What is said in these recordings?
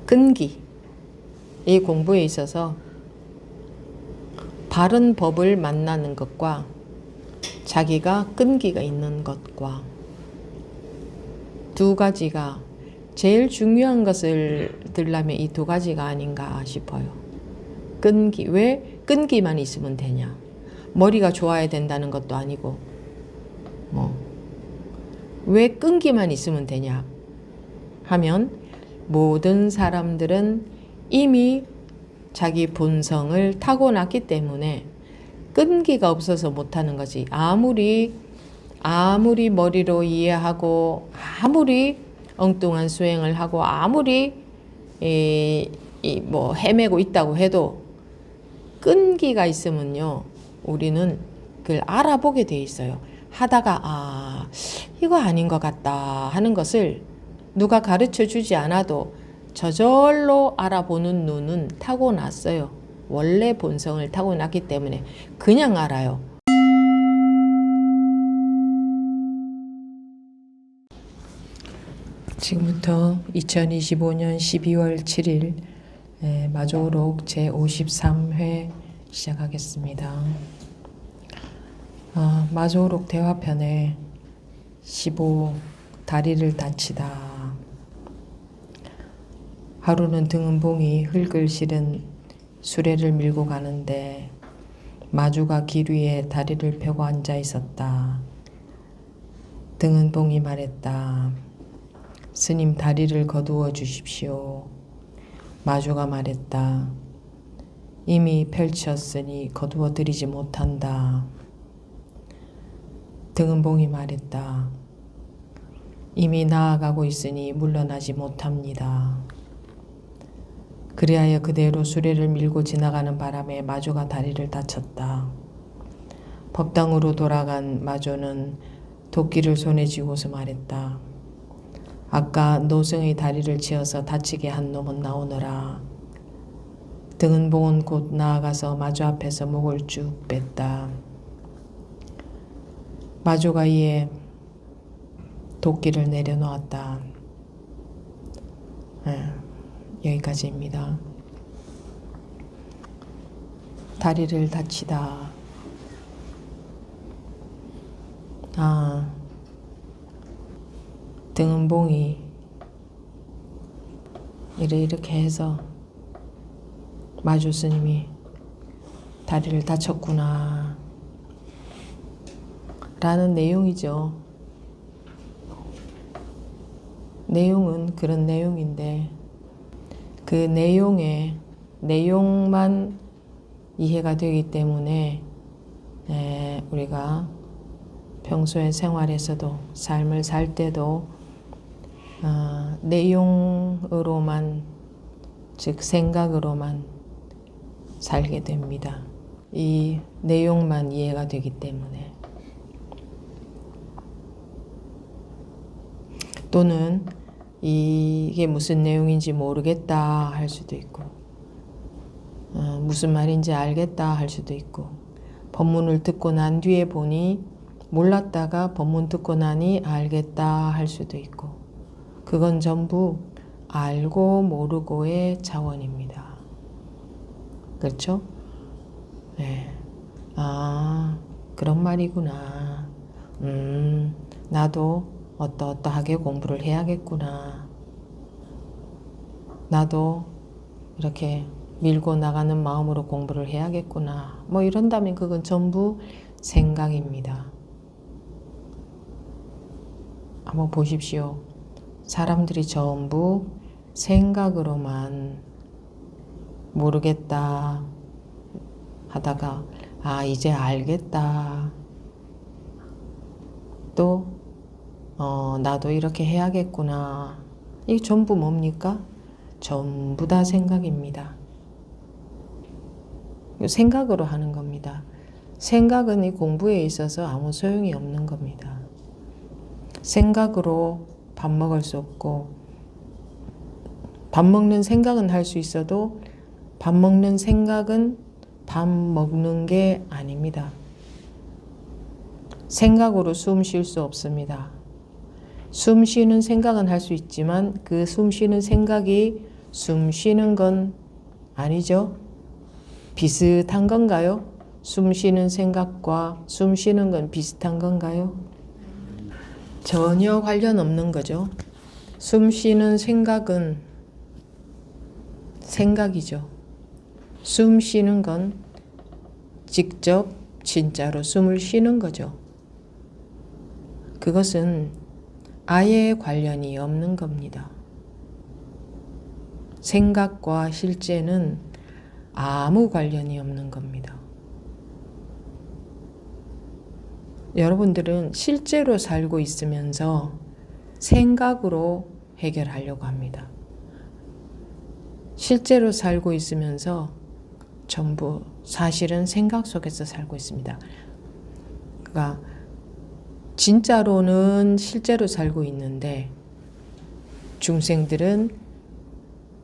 끈기, 이 공부에 있어서 바른 법을 만나는 것과 자기가 끈기가 있는 것과 두 가지가 제일 중요한 것을 들려면 이 두 가지가 아닌가 싶어요. 끈기, 왜 끈기만 있으면 되냐? 머리가 좋아야 된다는 것도 아니고 왜 끈기만 있으면 되냐 하면 모든 사람들은 이미 자기 본성을 타고났기 때문에 끈기가 없어서 못하는 거지. 아무리 머리로 이해하고 아무리 엉뚱한 수행을 하고 아무리 헤매고 있다고 해도 끈기가 있으면요 우리는 그걸 알아보게 돼 있어요. 하다가 이거 아닌 것 같다 하는 것을 누가 가르쳐 주지 않아도 저절로 알아보는 눈은 타고났어요. 원래 본성을 타고났기 때문에 그냥 알아요. 지금부터 2025년 12월 7일 마조록 제53회 시작하겠습니다. 마조록 대화편에 15 다리를 다치다. 하루는 등은봉이 흙을 실은 수레를 밀고 가는데 마주가 길 위에 다리를 펴고 앉아 있었다. 등은봉이 말했다. 스님 다리를 거두어 주십시오. 마주가 말했다. 이미 펼쳤으니 거두어 드리지 못한다. 등은봉이 말했다. 이미 나아가고 있으니 물러나지 못합니다. 그리하여 그대로 수레를 밀고 지나가는 바람에 마조가 다리를 다쳤다. 법당으로 돌아간 마조는 도끼를 손에 쥐고서 말했다. 아까 노승의 다리를 치어서 다치게 한 놈은 나오너라. 등은봉은 곧 나아가서 마조 앞에서 목을 쭉 뺐다. 마조가 이에 도끼를 내려놓았다. 여기까지입니다. 다리를 다치다. 등은봉이 이렇게 해서 마조 스님이 다리를 다쳤구나 라는 내용이죠. 내용은 그런 내용인데 그 내용만 이해가 되기 때문에 우리가 평소의 생활에서도 삶을 살 때도 내용으로만 즉 생각으로만 살게 됩니다. 이 내용만 이해가 되기 때문에. 또는 이게 무슨 내용인지 모르겠다 할 수도 있고 무슨 말인지 알겠다 할 수도 있고 법문을 듣고 난 뒤에 보니 몰랐다가 법문 듣고 나니 알겠다 할 수도 있고 그건 전부 알고 모르고의 차원입니다. 그렇죠? 네. 그런 말이구나. 나도 어떠하게 공부를 해야겠구나. 나도 이렇게 밀고 나가는 마음으로 공부를 해야겠구나. 이런다면 그건 전부 생각입니다. 한번 보십시오. 사람들이 전부 생각으로만 모르겠다 하다가 이제 알겠다. 또 나도 이렇게 해야겠구나. 이게 전부 뭡니까? 전부 다 생각입니다. 생각으로 하는 겁니다. 생각은 이 공부에 있어서 아무 소용이 없는 겁니다. 생각으로 밥 먹을 수 없고 밥 먹는 생각은 할 수 있어도 밥 먹는 생각은 밥 먹는 게 아닙니다. 생각으로 숨 쉴 수 없습니다. 숨 쉬는 생각은 할 수 있지만 그 숨 쉬는 생각이 숨 쉬는 건 아니죠? 비슷한 건가요? 숨 쉬는 생각과 숨 쉬는 건 비슷한 건가요? 전혀 관련 없는 거죠. 숨 쉬는 생각은 생각이죠. 숨 쉬는 건 직접 진짜로 숨을 쉬는 거죠. 그것은 아예 관련이 없는 겁니다. 생각과 실제는 아무 관련이 없는 겁니다. 여러분들은 실제로 살고 있으면서 생각으로 해결하려고 합니다. 실제로 살고 있으면서 전부 사실은 생각 속에서 살고 있습니다. 그러니까 진짜로는 실제로 살고 있는데 중생들은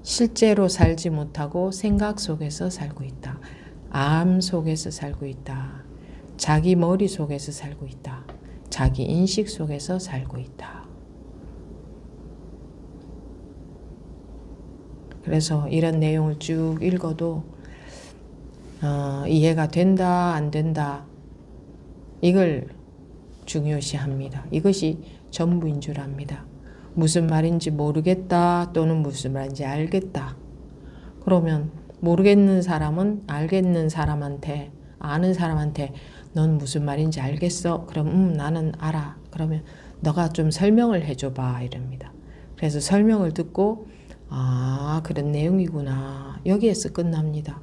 실제로 살지 못하고 생각 속에서 살고 있다. 암 속에서 살고 있다. 자기 머리 속에서 살고 있다. 자기 인식 속에서 살고 있다. 그래서 이런 내용을 쭉 읽어도 이해가 된다, 안 된다. 이걸 중요시합니다. 이것이 전부인 줄 압니다. 무슨 말인지 모르겠다 또는 무슨 말인지 알겠다. 그러면 모르겠는 사람은 알겠는 사람한테, 아는 사람한테 넌 무슨 말인지 알겠어? 그럼 나는 알아. 그러면 너가 좀 설명을 해줘봐 이럽니다. 그래서 설명을 듣고 그런 내용이구나. 여기에서 끝납니다.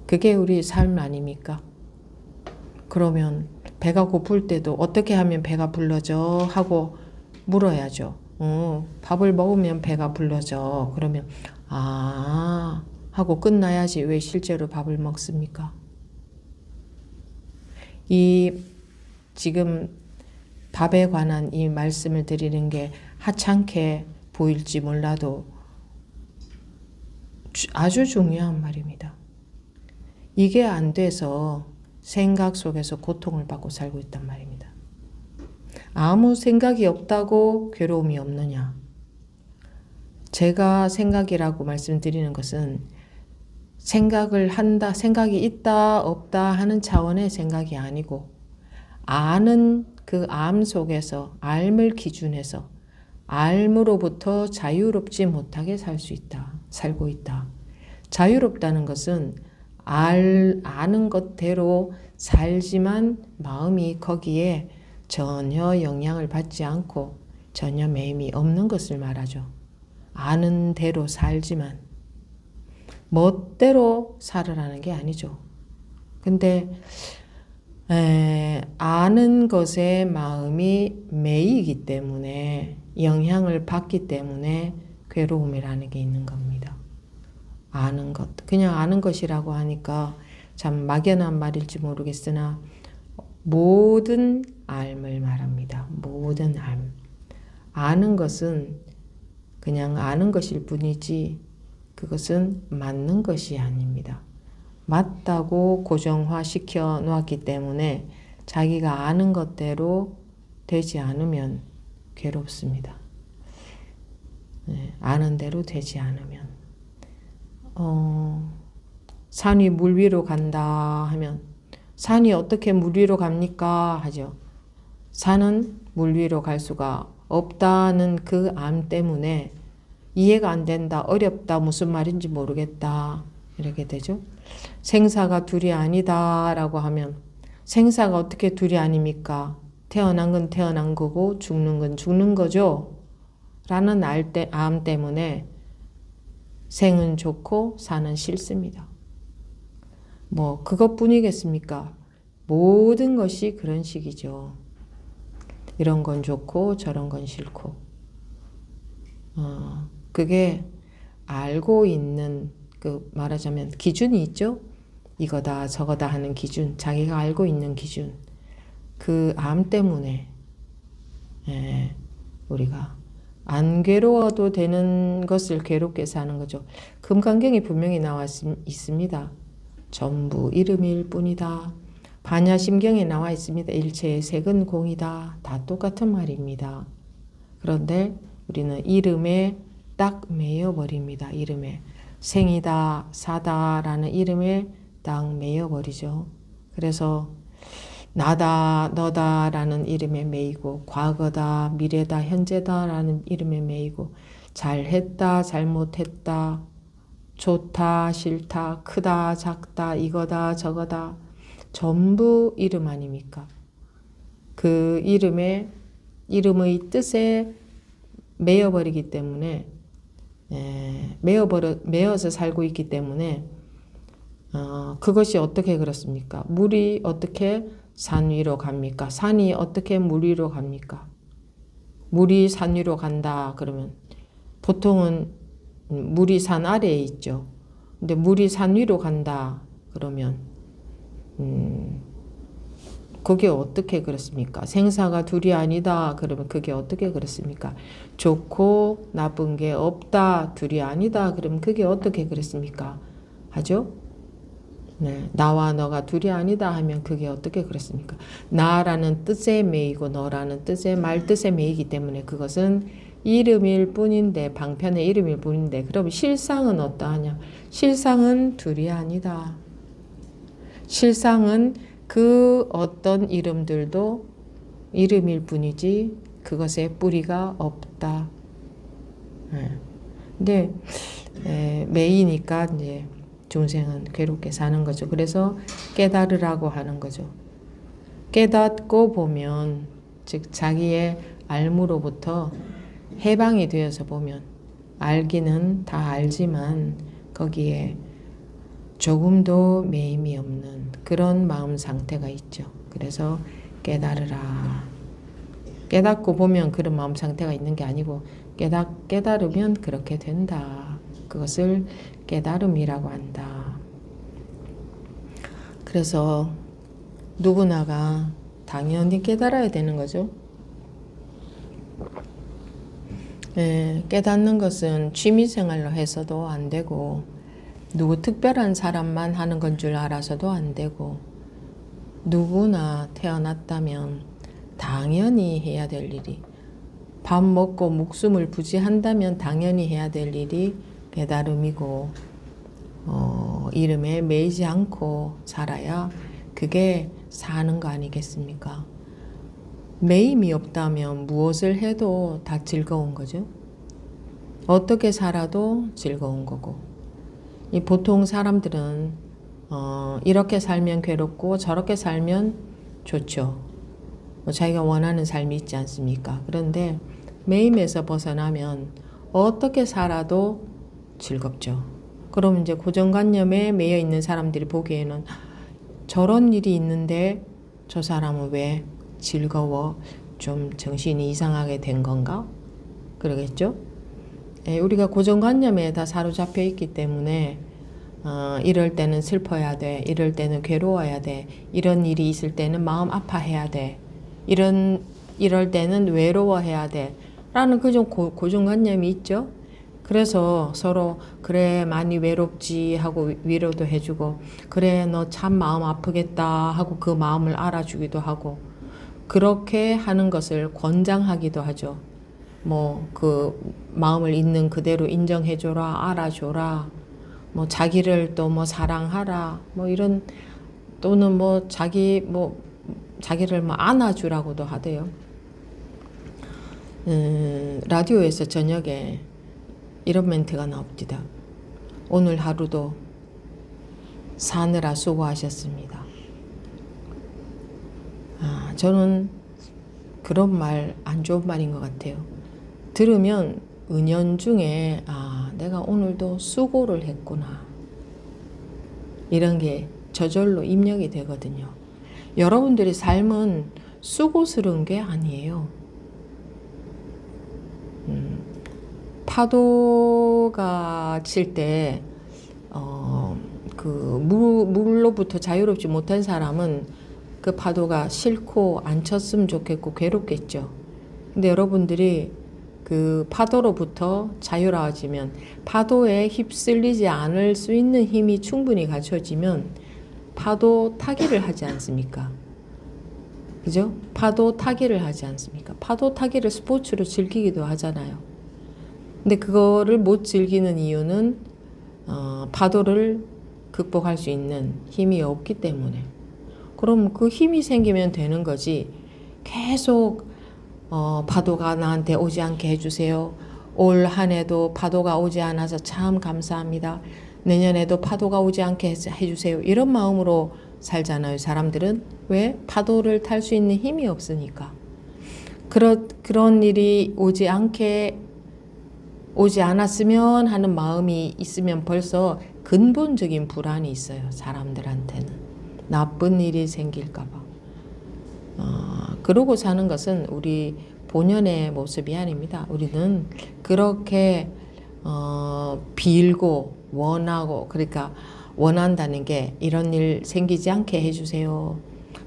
그게 우리 삶 아닙니까? 그러면 배가 고플 때도 어떻게 하면 배가 불러져? 하고 물어야죠. 밥을 먹으면 배가 불러져. 그러면 하고 끝나야지. 왜 실제로 밥을 먹습니까? 이 지금 밥에 관한 이 말씀을 드리는 게 하찮게 보일지 몰라도 아주 중요한 말입니다. 이게 안 돼서 생각 속에서 고통을 받고 살고 있단 말입니다. 아무 생각이 없다고 괴로움이 없느냐? 제가 생각이라고 말씀드리는 것은 생각을 한다, 생각이 있다, 없다 하는 차원의 생각이 아니고 아는 그 암 속에서 알을 기준해서 알므로부터 자유롭지 못하게 살고 있다. 자유롭다는 것은 아는 것대로 살지만 마음이 거기에 전혀 영향을 받지 않고 전혀 매임이 없는 것을 말하죠. 아는 대로 살지만 멋대로 살으라는 게 아니죠. 근데 아는 것에 마음이 매이기 때문에 영향을 받기 때문에 괴로움이라는 게 있는 겁니다. 아는 것, 그냥 아는 것이라고 하니까 참 막연한 말일지 모르겠으나 모든 알을 말합니다. 모든 알. 아는 것은 그냥 아는 것일 뿐이지 그것은 맞는 것이 아닙니다. 맞다고 고정화시켜 놓았기 때문에 자기가 아는 것대로 되지 않으면 괴롭습니다. 아는 대로 되지 않으면 산이 물 위로 간다 하면 산이 어떻게 물 위로 갑니까? 하죠. 산은 물 위로 갈 수가 없다는 그 암 때문에 이해가 안 된다, 어렵다, 무슨 말인지 모르겠다 이렇게 되죠. 생사가 둘이 아니다라고 하면 생사가 어떻게 둘이 아닙니까? 태어난 건 태어난 거고 죽는 건 죽는 거죠. 라는 암 때문에 생은 좋고 사는 싫습니다. 뭐 그것뿐이겠습니까? 모든 것이 그런 식이죠. 이런 건 좋고 저런 건 싫고 그게 알고 있는 그 말하자면 기준이 있죠. 이거다 저거다 하는 기준, 자기가 알고 있는 기준. 그 암 때문에 우리가 안 괴로워도 되는 것을 괴롭게 사는 거죠. 금강경에 분명히 나와 있습니다. 전부 이름일 뿐이다. 반야심경에 나와 있습니다. 일체의 색은 공이다. 다 똑같은 말입니다. 그런데 우리는 이름에 딱 매여버립니다. 이름에. 생이다, 사다라는 이름에 딱 매여버리죠. 그래서 나다, 너다라는 이름에 매이고, 과거다, 미래다, 현재다라는 이름에 매이고, 잘했다, 잘못했다, 좋다, 싫다, 크다, 작다, 이거다, 저거다, 전부 이름 아닙니까? 그 이름의 뜻에 매여버리기 때문에, 매여서 살고 있기 때문에, 그것이 어떻게 그렇습니까? 물이 어떻게 산 위로 갑니까? 산이 어떻게 물 위로 갑니까? 물이 산 위로 간다 그러면 보통은 물이 산 아래에 있죠. 근데 물이 산 위로 간다 그러면 그게 어떻게 그렇습니까? 생사가 둘이 아니다 그러면 그게 어떻게 그렇습니까? 좋고 나쁜 게 없다 둘이 아니다 그러면 그게 어떻게 그렇습니까? 하죠? 네, 나와 너가 둘이 아니다 하면 그게 어떻게 그렇습니까? 나라는 뜻에 매이고 너라는 뜻에 말 뜻에 매이기 때문에 그것은 이름일 뿐인데 방편의 이름일 뿐인데 그럼 실상은 어떠하냐? 실상은 둘이 아니다. 실상은 그 어떤 이름들도 이름일 뿐이지 그것에 뿌리가 없다. 근데 매이니까 이제 중생은 괴롭게 사는 거죠. 그래서 깨달으라고 하는 거죠. 깨닫고 보면 즉 자기의 알무로부터 해방이 되어서 보면 알기는 다 알지만 거기에 조금도 매임이 없는 그런 마음 상태가 있죠. 그래서 깨달으라. 깨닫고 보면 그런 마음 상태가 있는 게 아니고 깨달으면 그렇게 된다. 그것을 깨달음이라고 한다. 그래서 누구나가 당연히 깨달아야 되는 거죠. 깨닫는 것은 취미생활로 해서도 안 되고 누구 특별한 사람만 하는 건 줄 알아서도 안 되고 누구나 태어났다면 당연히 해야 될 일이 밥 먹고 목숨을 부지한다면 당연히 해야 될 일이 깨달음이고 이름에 매이지 않고 살아야 그게 사는 거 아니겠습니까? 매임이 없다면 무엇을 해도 다 즐거운 거죠. 어떻게 살아도 즐거운 거고 이 보통 사람들은 이렇게 살면 괴롭고 저렇게 살면 좋죠. 자기가 원하는 삶이 있지 않습니까? 그런데 매임에서 벗어나면 어떻게 살아도 즐겁죠. 그럼 이제 고정관념에 매여 있는 사람들이 보기에는 저런 일이 있는데 저 사람은 왜 즐거워? 좀 정신이 이상하게 된 건가? 그러겠죠? 우리가 고정관념에 다 사로잡혀 있기 때문에 이럴 때는 슬퍼야 돼. 이럴 때는 괴로워야 돼. 이런 일이 있을 때는 마음 아파해야 돼. 이럴 때는 외로워해야 돼. 라는 그種고정관념이 있죠. 그래서 서로 그래 많이 외롭지 하고 위로도 해주고 그래 너 참 마음 아프겠다 하고 그 마음을 알아주기도 하고 그렇게 하는 것을 권장하기도 하죠. 뭐 그 마음을 있는 그대로 인정해줘라 알아줘라 뭐 자기를 또 뭐 사랑하라 뭐 이런 또는 뭐 자기를 뭐 안아주라고도 하대요. 라디오에서 저녁에 이런 멘트가 나옵니다. 오늘 하루도 사느라 수고하셨습니다. 저는 그런 말 안 좋은 말인 것 같아요. 들으면 은연중에 내가 오늘도 수고를 했구나. 이런 게 저절로 입력이 되거든요. 여러분들의 삶은 수고스러운 게 아니에요. 파도가 칠 때 그 물로부터 자유롭지 못한 사람은 그 파도가 싫고 안 쳤으면 좋겠고 괴롭겠죠. 근데 여러분들이 그 파도로부터 자유로워지면 파도에 휩쓸리지 않을 수 있는 힘이 충분히 갖춰지면 파도 타기를 하지 않습니까? 그죠? 파도 타기를 하지 않습니까? 파도 타기를 스포츠로 즐기기도 하잖아요. 근데 그거를 못 즐기는 이유는 파도를 극복할 수 있는 힘이 없기 때문에. 그럼 그 힘이 생기면 되는 거지. 계속 파도가 나한테 오지 않게 해주세요. 올 한 해도 파도가 오지 않아서 참 감사합니다. 내년에도 파도가 오지 않게 해주세요. 이런 마음으로 살잖아요. 사람들은. 왜? 파도를 탈 수 있는 힘이 없으니까. 그런 일이 오지 않았으면 하는 마음이 있으면 벌써 근본적인 불안이 있어요. 사람들한테는. 나쁜 일이 생길까봐. 그러고 사는 것은 우리 본연의 모습이 아닙니다. 우리는 그렇게 빌고 원하고, 그러니까 원한다는 게 이런 일 생기지 않게 해주세요.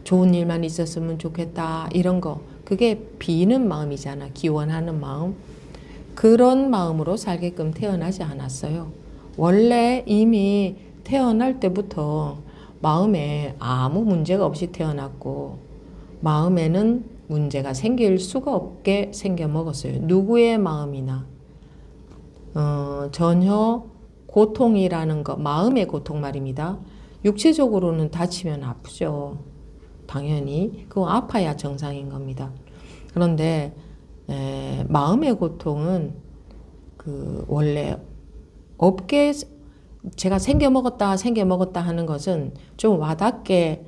좋은 일만 있었으면 좋겠다. 이런 거. 그게 비는 마음이잖아. 기원하는 마음. 그런 마음으로 살게끔 태어나지 않았어요. 원래 이미 태어날 때부터 마음에 아무 문제가 없이 태어났고, 마음에는 문제가 생길 수가 없게 생겨 먹었어요. 누구의 마음이나 전혀 고통이라는 거, 마음의 고통 말입니다. 육체적으로는 다치면 아프죠. 당연히 그거 아파야 정상인 겁니다. 그런데 마음의 고통은 원래 없게 제가 생겨 먹었다 하는 것은 좀 와닿게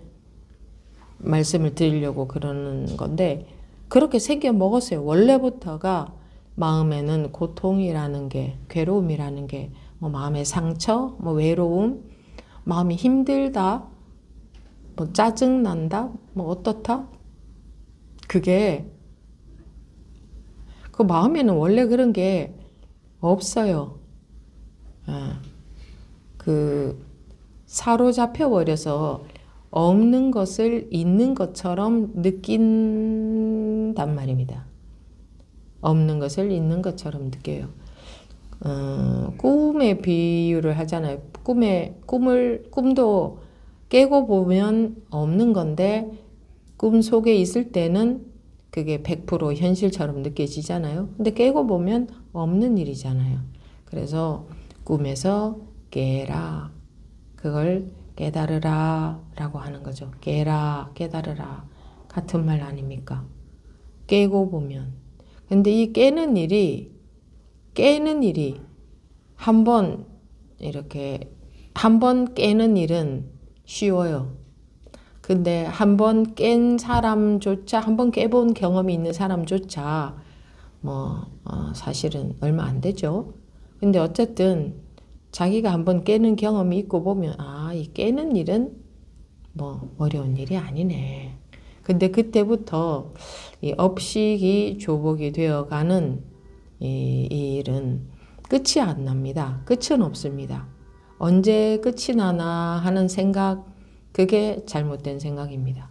말씀을 드리려고 그러는 건데, 그렇게 생겨 먹었어요. 원래부터가 마음에는 고통이라는 게, 괴로움이라는 게, 뭐 마음의 상처, 뭐 외로움, 마음이 힘들다, 뭐 짜증난다, 뭐 어떻다? 그게 그 마음에는 원래 그런 게 없어요. 사로잡혀 버려서 없는 것을 있는 것처럼 느낀단 말입니다. 없는 것을 있는 것처럼 느껴요. 꿈의 비유를 하잖아요. 꿈도 깨고 보면 없는 건데, 꿈 속에 있을 때는 그게 100% 현실처럼 느껴지잖아요. 근데 깨고 보면 없는 일이잖아요. 그래서 꿈에서 깨라. 그걸 깨달으라 라고 하는 거죠. 깨라, 깨달으라. 같은 말 아닙니까? 깨고 보면. 근데 이 깨는 일이 한번 깨는 일은 쉬워요. 근데 한번 깬 사람조차, 한번 깨본 경험이 있는 사람조차 사실은 얼마 안 되죠. 근데 어쨌든 자기가 한번 깨는 경험이 있고 보면, 이 깨는 일은 어려운 일이 아니네. 근데 그때부터 이 업식이 조복이 되어가는 이 일은 끝이 안 납니다. 끝은 없습니다. 언제 끝이 나나 하는 생각, 그게 잘못된 생각입니다.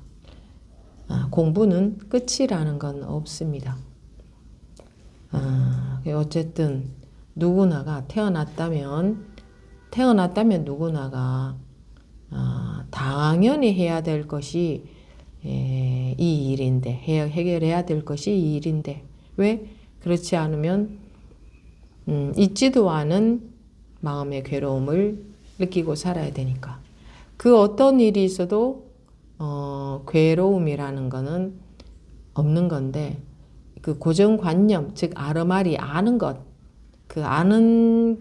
공부는 끝이라는 건 없습니다. 어쨌든 누구나가 태어났다면 누구나가 당연히 해야 될 것이 이 일인데, 해결해야 될 것이 이 일인데, 왜? 그렇지 않으면 있지도 않은 마음의 괴로움을 느끼고 살아야 되니까. 그 어떤 일이 있어도 괴로움이라는 거는 없는 건데, 그 고정관념, 즉 아르마리, 아는 것, 그 아는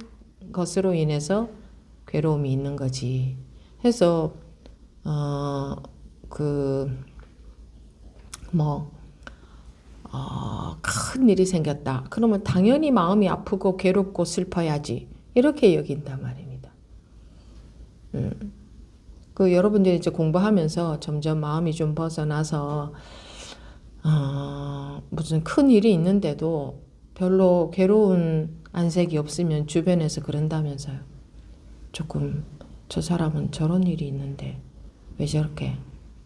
것으로 인해서 괴로움이 있는 거지. 해서 큰 일이 생겼다. 그러면 당연히 마음이 아프고 괴롭고 슬퍼야지. 이렇게 여긴단 말입니다. 여러분들이 이제 공부하면서 점점 마음이 좀 벗어나서 무슨 큰 일이 있는데도 별로 괴로운 안색이 없으면 주변에서 그런다면서요. 조금 저 사람은 저런 일이 있는데 왜 저렇게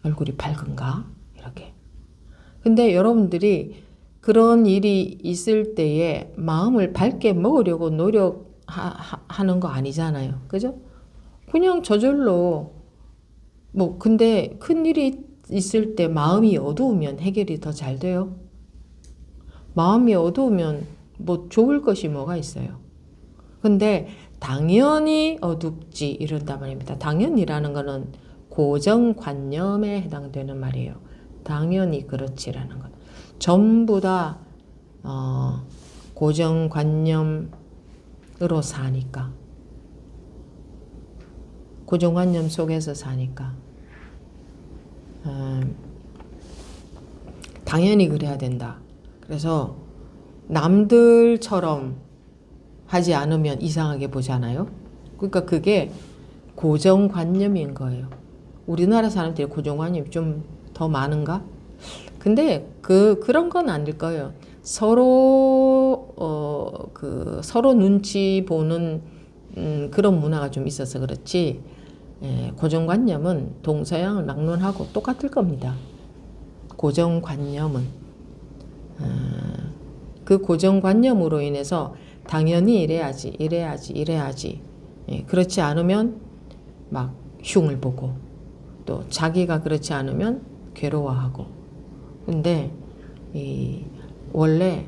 얼굴이 밝은가? 이렇게. 근데 여러분들이 그런 일이 있을 때에 마음을 밝게 먹으려고 노력하는 거 아니잖아요. 그죠? 그냥 저절로 근데 큰 일이 있을 때 마음이 어두우면 해결이 더 잘 돼요. 마음이 어두우면 뭐 좋을 것이 뭐가 있어요. 근데 당연히 어둡지 이런단 말입니다. 당연이라는 거는 고정관념에 해당되는 말이에요. 당연히 그렇지라는 것. 전부 다 고정관념으로 사니까. 고정관념 속에서 사니까. 당연히 그래야 된다. 그래서 남들처럼 하지 않으면 이상하게 보잖아요. 그러니까 그게 고정관념인 거예요. 우리나라 사람들이 고정관념이 좀 더 많은가? 근데 그런 건 아닐 거예요. 서로 서로 눈치 보는 그런 문화가 좀 있어서 그렇지. 고정관념은 동서양을 막론하고 똑같을 겁니다. 고정관념은 그 고정관념으로 인해서 당연히 이래야지. 그렇지 않으면 막 흉을 보고 또 자기가 그렇지 않으면 괴로워하고. 근데 원래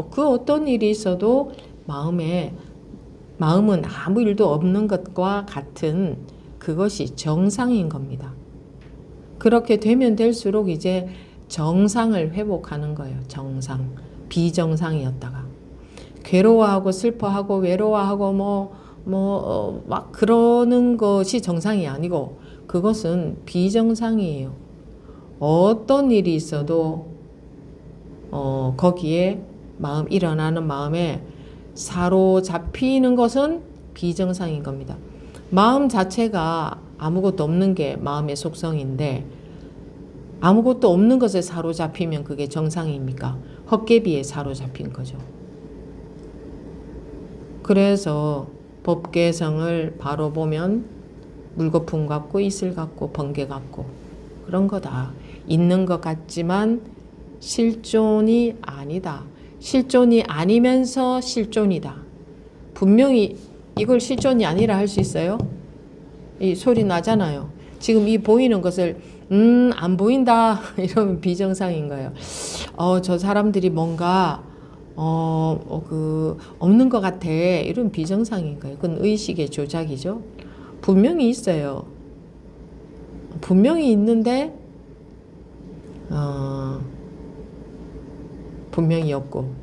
그 어떤 일이 있어도 마음은 아무 일도 없는 것과 같은 그것이 정상인 겁니다. 그렇게 되면 될수록 이제 정상을 회복하는 거예요. 정상. 비정상이었다가 괴로워하고 슬퍼하고 외로워하고 막 그러는 것이 정상이 아니고 그것은 비정상이에요. 어떤 일이 있어도 거기에 일어나는 마음에 사로잡히는 것은 비정상인 겁니다. 마음 자체가 아무것도 없는 게 마음의 속성인데 아무것도 없는 것에 사로잡히면 그게 정상입니까? 헛개비에 사로잡힌 거죠. 그래서 법계성을 바로 보면 물거품 같고 이슬 같고 번개 같고 그런 거다. 있는 것 같지만 실존이 아니다. 실존이 아니면서 실존이다. 분명히 이걸 실존이 아니라 할 수 있어요? 이 소리 나잖아요. 지금 이 보이는 것을 안 보인다 이러면 비정상인 거예요. 저 사람들이 뭔가 없는 것 같아 이런 비정상인 거예요. 그건 의식의 조작이죠. 분명히 있어요. 분명히 있는데 분명히 없고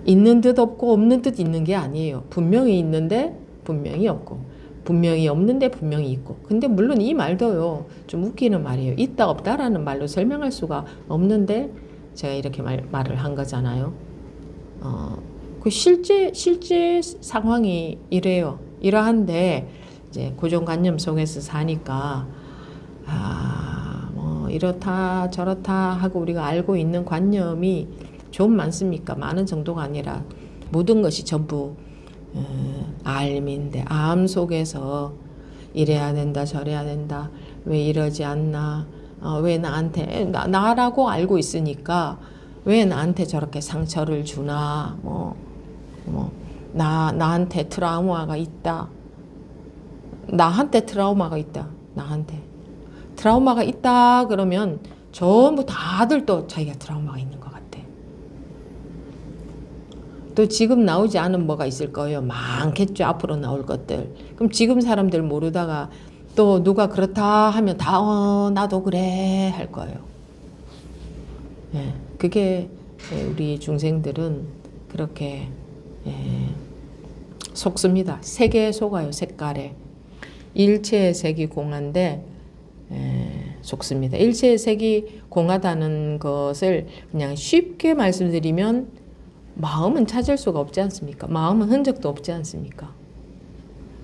있는 듯 없고 없는 듯 있는 게 아니에요. 분명히 있는데 분명히 없고 분명히 없는데 분명히 있고. 근데 물론 이 말도요 좀 웃기는 말이에요. 있다 없다라는 말로 설명할 수가 없는데 제가 이렇게 말을 한 거잖아요. 그 실제 상황이 이래요. 이러한데 이제 고정관념 속에서 사니까 뭐 이렇다 저렇다 하고 우리가 알고 있는 관념이 좀 많습니까? 많은 정도가 아니라 모든 것이 전부 알미인데 암 속에서 이래야 된다 저래야 된다 왜 이러지 않나 왜 나한테 나라고 알고 있으니까 왜 나한테 저렇게 상처를 주나 나한테 트라우마가 있다. 나한테 트라우마가 있다. 나한테 트라우마가 있다 그러면 전부 다들 또 자기가 트라우마가 있는 것 같아. 또 지금 나오지 않은 뭐가 있을 거예요. 많겠죠. 앞으로 나올 것들. 그럼 지금 사람들 모르다가 또 누가 그렇다 하면 다 나도 그래 할 거예요. 그게 우리 중생들은 그렇게 속습니다. 색에 속아요. 색깔에. 일체의 색이 공한데 속습니다. 일체의 색이 공하다는 것을 그냥 쉽게 말씀드리면 마음은 찾을 수가 없지 않습니까? 마음은 흔적도 없지 않습니까?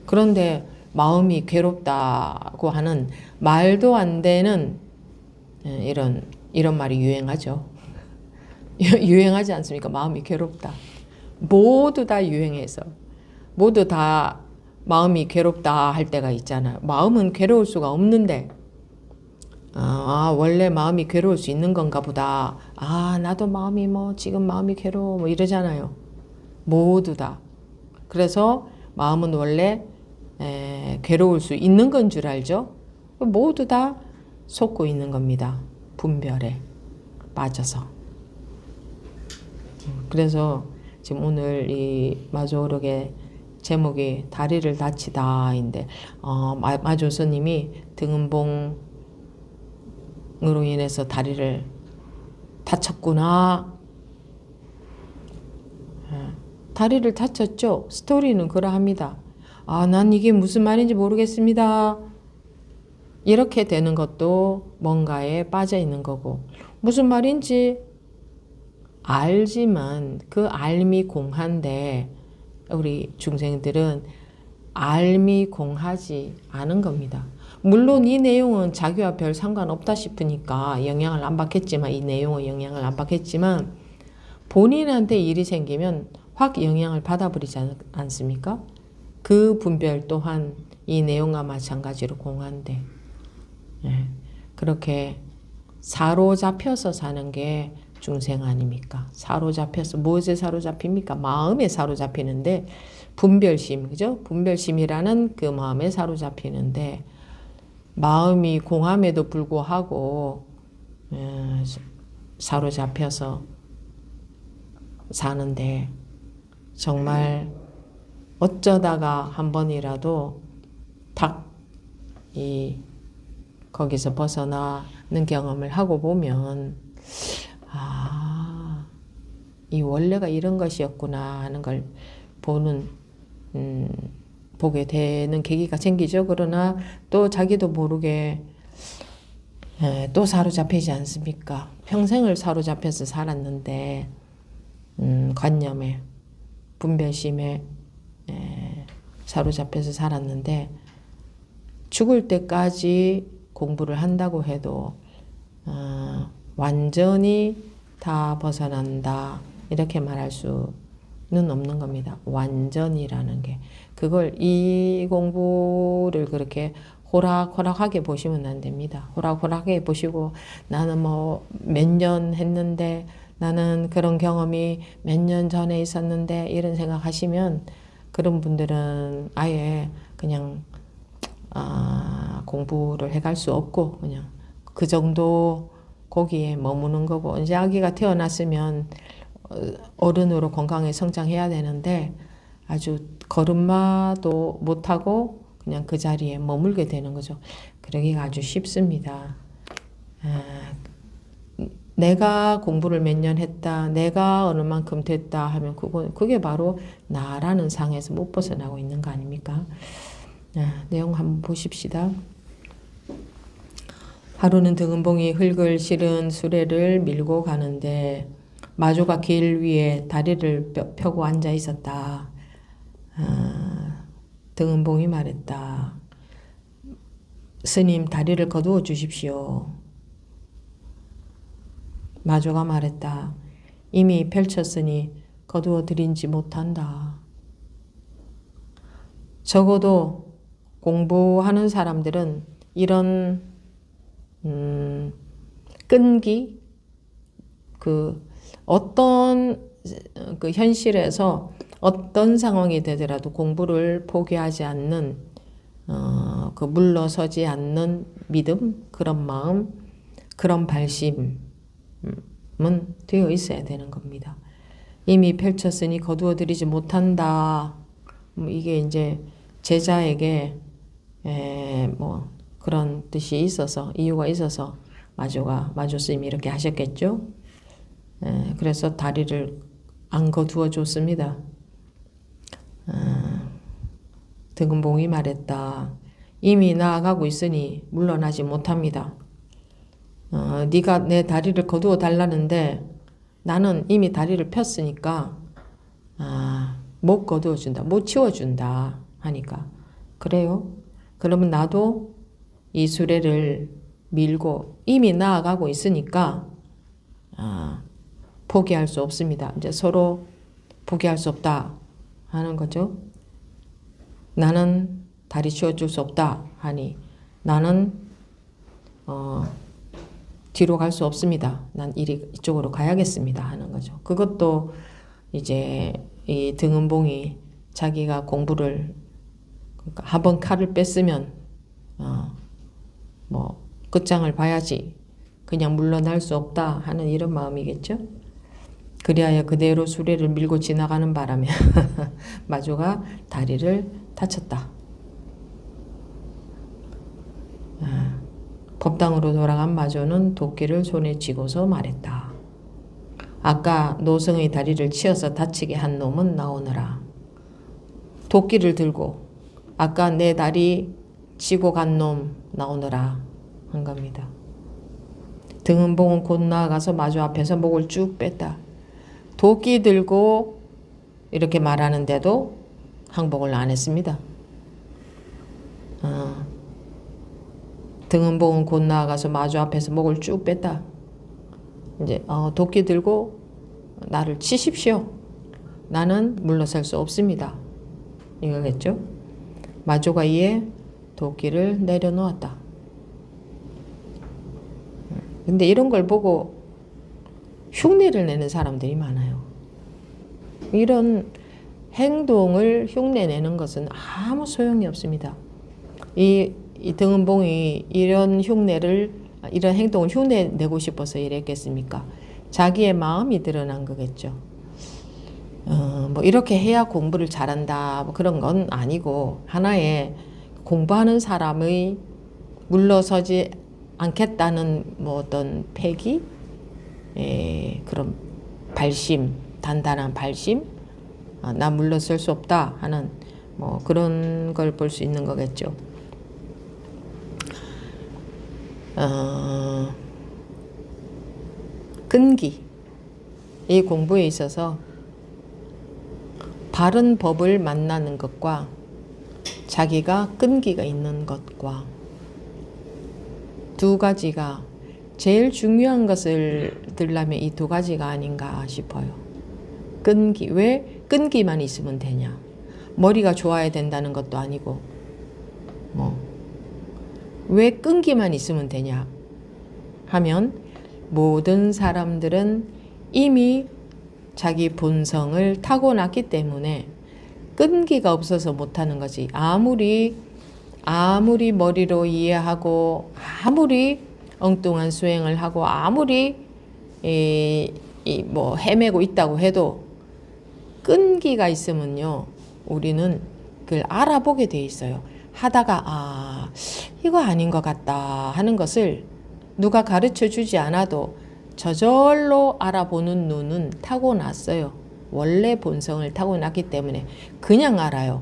그런데 마음이 괴롭다고 하는 말도 안 되는 이런 말이 유행하죠. 유행하지 않습니까? 마음이 괴롭다. 모두 다 유행해서 모두 다 마음이 괴롭다 할 때가 있잖아요. 마음은 괴로울 수가 없는데 원래 마음이 괴로울 수 있는 건가 보다. 나도 마음이 지금 마음이 괴로워 이러잖아요. 모두 다. 그래서 마음은 원래 괴로울 수 있는 건 줄 알죠. 모두 다 속고 있는 겁니다. 분별에 빠져서. 그래서 지금 오늘 이 마조록의 제목이 다리를 다치다인데 마조 스님이 등은봉으로 인해서 다리를 다쳤구나. 다리를 다쳤죠. 스토리는 그러합니다. 난 이게 무슨 말인지 모르겠습니다. 이렇게 되는 것도 뭔가에 빠져 있는 거고, 무슨 말인지 알지만 그 알미 공한데 우리 중생들은 알미 공하지 않은 겁니다. 물론 이 내용은 자기와 별 상관없다 싶으니까 영향을 안 받겠지만, 이 내용은 영향을 안 받겠지만 본인한테 일이 생기면 확 영향을 받아버리지 않습니까? 그 분별 또한 이 내용과 마찬가지로 공한데, 그렇게 사로잡혀서 사는 게 중생 아닙니까? 사로잡혀서 무엇에 사로잡힙니까? 마음에 사로잡히는데, 분별심, 그죠? 분별심이라는 그 마음에 사로잡히는데, 마음이 공함에도 불구하고 사로잡혀서 사는데, 정말 어쩌다가 한 번이라도 거기서 벗어나는 경험을 하고 보면, 이 원래가 이런 것이었구나 하는 걸 보게 되는 계기가 생기죠. 그러나 또 자기도 모르게 또 사로잡히지 않습니까? 평생을 사로잡혀서 살았는데, 관념에, 분별심에 사로잡혀서 살았는데, 죽을 때까지 공부를 한다고 해도 완전히 다 벗어난다 이렇게 말할 수는 없는 겁니다. 완전이라는 게, 그걸 이 공부를 그렇게 호락호락하게 보시면 안 됩니다. 호락호락하게 보시고 나는 뭐 몇 년 했는데, 나는 그런 경험이 몇 년 전에 있었는데 이런 생각하시면, 그런 분들은 아예 그냥 공부를 해갈 수 없고 그냥 그 정도 거기에 머무는 거고, 이제 아기가 태어났으면 어른으로 건강히 성장해야 되는데 아주 걸음마도 못하고 그냥 그 자리에 머물게 되는 거죠. 그러기가 아주 쉽습니다. 내가 공부를 몇 년 했다, 내가 어느 만큼 됐다 하면 그게 바로 나라는 상에서 못 벗어나고 있는 거 아닙니까? 내용 한번 보십시다. 하루는 등은봉이 흙을 실은 수레를 밀고 가는데 마조가 길 위에 다리를 펴고 앉아 있었다. 등은봉이 말했다. 스님, 다리를 거두어 주십시오. 마조가 말했다. 이미 펼쳤으니 거두어 드리지 못한다. 적어도 공부하는 사람들은 이런 끈기, 어떤 현실에서 어떤 상황이 되더라도 공부를 포기하지 않는, 물러서지 않는 믿음, 그런 마음, 그런 발심은 되어 있어야 되는 겁니다. 이미 펼쳤으니 거두어 드리지 못한다. 이게 이제 제자에게 그런 뜻이 있어서, 이유가 있어서 마조 스님이 이렇게 하셨겠죠. 그래서 다리를 안 거두어 줬습니다. 등은봉이 말했다. 이미 나아가고 있으니 물러나지 못합니다. 네가 내 다리를 거두어 달라는데 나는 이미 다리를 폈으니까 못 거두어 준다, 못 치워준다 하니까, 그래요? 그러면 나도 이 수레를 밀고 이미 나아가고 있으니까 포기할 수 없습니다. 이제 서로 포기할 수 없다 하는 거죠. 나는 다리 치워줄 수 없다 하니 나는 뒤로 갈 수 없습니다. 난 이쪽으로 가야겠습니다 하는 거죠. 그것도 이제 이 등은봉이 자기가 공부를, 그러니까 한번 칼을 뺐으면 끝장을 봐야지, 그냥 물러날 수 없다 하는 이런 마음이겠죠. 그리하여 그대로 수레를 밀고 지나가는 바람에 마조가 다리를 다쳤다. 법당으로 돌아간 마조는 도끼를 손에 쥐고서 말했다. 아까 노성의 다리를 치어서 다치게 한 놈은 나오너라. 도끼를 들고 아까 내 다리 치고 간 놈 나오너라 한 겁니다. 등은봉은 곧 나아가서 마조 앞에서 목을 쭉 뺐다. 도끼 들고 이렇게 말하는데도 항복을 안 했습니다. 등은봉은 곧 나아가서 마조 앞에서 목을 쭉 뺐다. 이제 도끼 들고 나를 치십시오. 나는 물러설 수 없습니다. 이거겠죠? 마조가 이에 도끼를 내려놓았다. 근데 이런 걸 보고 흉내를 내는 사람들이 많아요. 이런 행동을 흉내내는 것은 아무 소용이 없습니다. 이 등은봉이 이런 행동을 흉내내고 싶어서 이랬겠습니까? 자기의 마음이 드러난 거겠죠. 뭐 이렇게 해야 공부를 잘한다 뭐 그런 건 아니고 하나의 공부하는 사람의 물러서지 않겠다는 뭐 어떤 패기, 그런 발심, 단단한 발심, 나 물러설 수 없다 하는 뭐 그런 걸 볼 수 있는 거겠죠. 끈기, 이 공부에 있어서 바른 법을 만나는 것과 자기가 끈기가 있는 것과 두 가지가 제일 중요한 것을 들려면 이 두 가지가 아닌가 싶어요. 끈기, 왜 끈기만 있으면 되냐? 머리가 좋아야 된다는 것도 아니고 왜 끈기만 있으면 되냐 하면 모든 사람들은 이미 자기 본성을 타고났기 때문에 끈기가 없어서 못하는 거지. 아무리 머리로 이해하고 아무리 엉뚱한 수행을 하고 아무리 뭐 헤매고 있다고 해도 끈기가 있으면요 우리는 그걸 알아보게 돼 있어요. 하다가 이거 아닌 것 같다 하는 것을 누가 가르쳐 주지 않아도 저절로 알아보는 눈은 타고났어요. 원래 본성을 타고났기 때문에 그냥 알아요.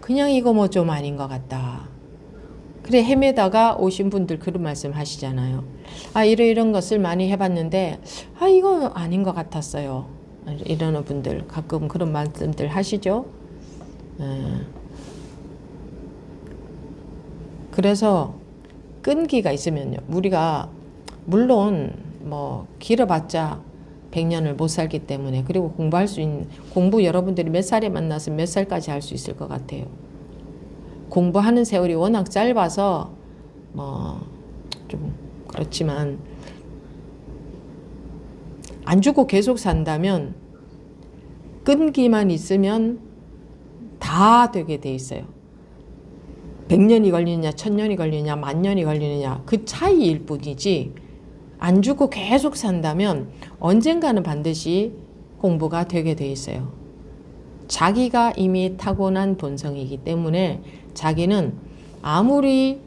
그냥 이거 뭐 좀 아닌 것 같다. 그래 헤매다가 오신 분들 그런 말씀 하시잖아요. 이런 것을 많이 해봤는데 이거 아닌 것 같았어요. 이러는 분들 가끔 그런 말씀들 하시죠. 그래서 끈기가 있으면요. 우리가 물론 뭐 길어봤자 100년을 못 살기 때문에 그리고 공부 여러분들이 몇 살에 만나서 몇 살까지 할 수 있을 것 같아요. 공부하는 세월이 워낙 짧아서 뭐 좀 그렇지만 안 죽고 계속 산다면 끈기만 있으면 다 되게 돼 있어요. 100년이 걸리느냐 1000년이 걸리느냐 10,000년이 걸리느냐 그 차이일 뿐이지 안 죽고 계속 산다면 언젠가는 반드시 공부가 되게 돼 있어요. 자기가 이미 타고난 본성이기 때문에 자기는 아무리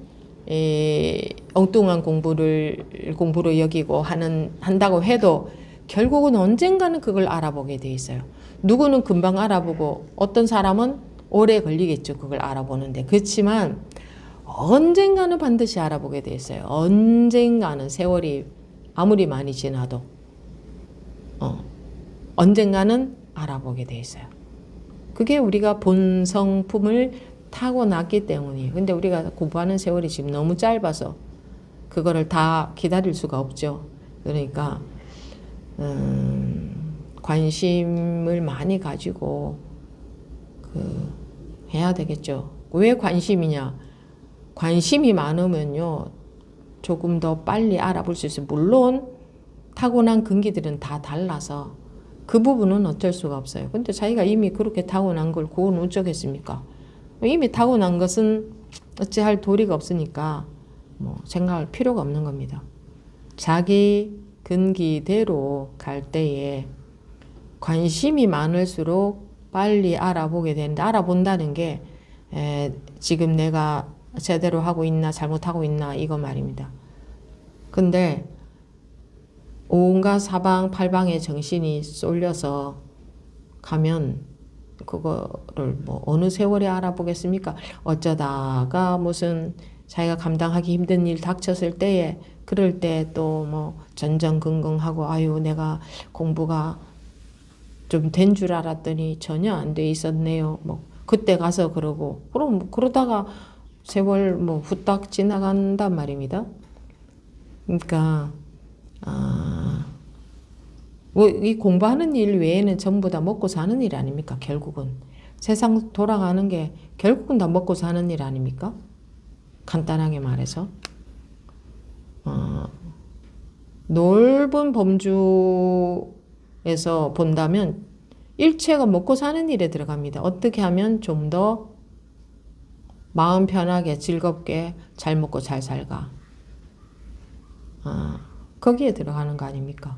엉뚱한 공부로 여기고 한다고 해도 결국은 언젠가는 그걸 알아보게 돼 있어요. 누구는 금방 알아보고 어떤 사람은 오래 걸리겠죠. 그걸 알아보는데. 그렇지만 언젠가는 반드시 알아보게 돼 있어요. 언젠가는 세월이 아무리 많이 지나도 언젠가는 알아보게 돼 있어요. 그게 우리가 본성품을 타고났기 때문이에요. 근데 우리가 공부하는 세월이 지금 너무 짧아서 그거를 다 기다릴 수가 없죠. 그러니까 관심을 많이 가지고 해야 되겠죠. 왜 관심이냐? 관심이 많으면요 조금 더 빨리 알아볼 수 있어요. 물론 타고난 근기들은 다 달라서 그 부분은 어쩔 수가 없어요. 근데 자기가 이미 그렇게 타고난 걸 그건 어쩌겠습니까? 이미 타고난 것은 어찌할 도리가 없으니까 뭐 생각할 필요가 없는 겁니다. 자기 근기대로 갈 때에 관심이 많을수록 빨리 알아보게 되는데, 알아본다는 게 지금 내가 제대로 하고 있나 잘못하고 있나 이거 말입니다. 근데 온갖 사방팔방에 정신이 쏠려서 가면 그거를 뭐 어느 세월에 알아보겠습니까? 어쩌다가 무슨 자기가 감당하기 힘든 일 닥쳤을 때에, 그럴 때 또 뭐 전전긍긍하고 아유 내가 공부가 좀 된 줄 알았더니 전혀 안 돼 있었네요. 뭐 그때 가서 그러고 그럼 그러다가 세월 뭐 후딱 지나간단 말입니다. 그러니까 이 공부하는 일 외에는 전부 다 먹고 사는 일 아닙니까? 결국은 세상 돌아가는 게 결국은 다 먹고 사는 일 아닙니까? 간단하게 말해서 넓은 범주에서 본다면 일체가 먹고 사는 일에 들어갑니다. 어떻게 하면 좀 더 마음 편하게 즐겁게 잘 먹고 잘 살까? 거기에 들어가는 거 아닙니까?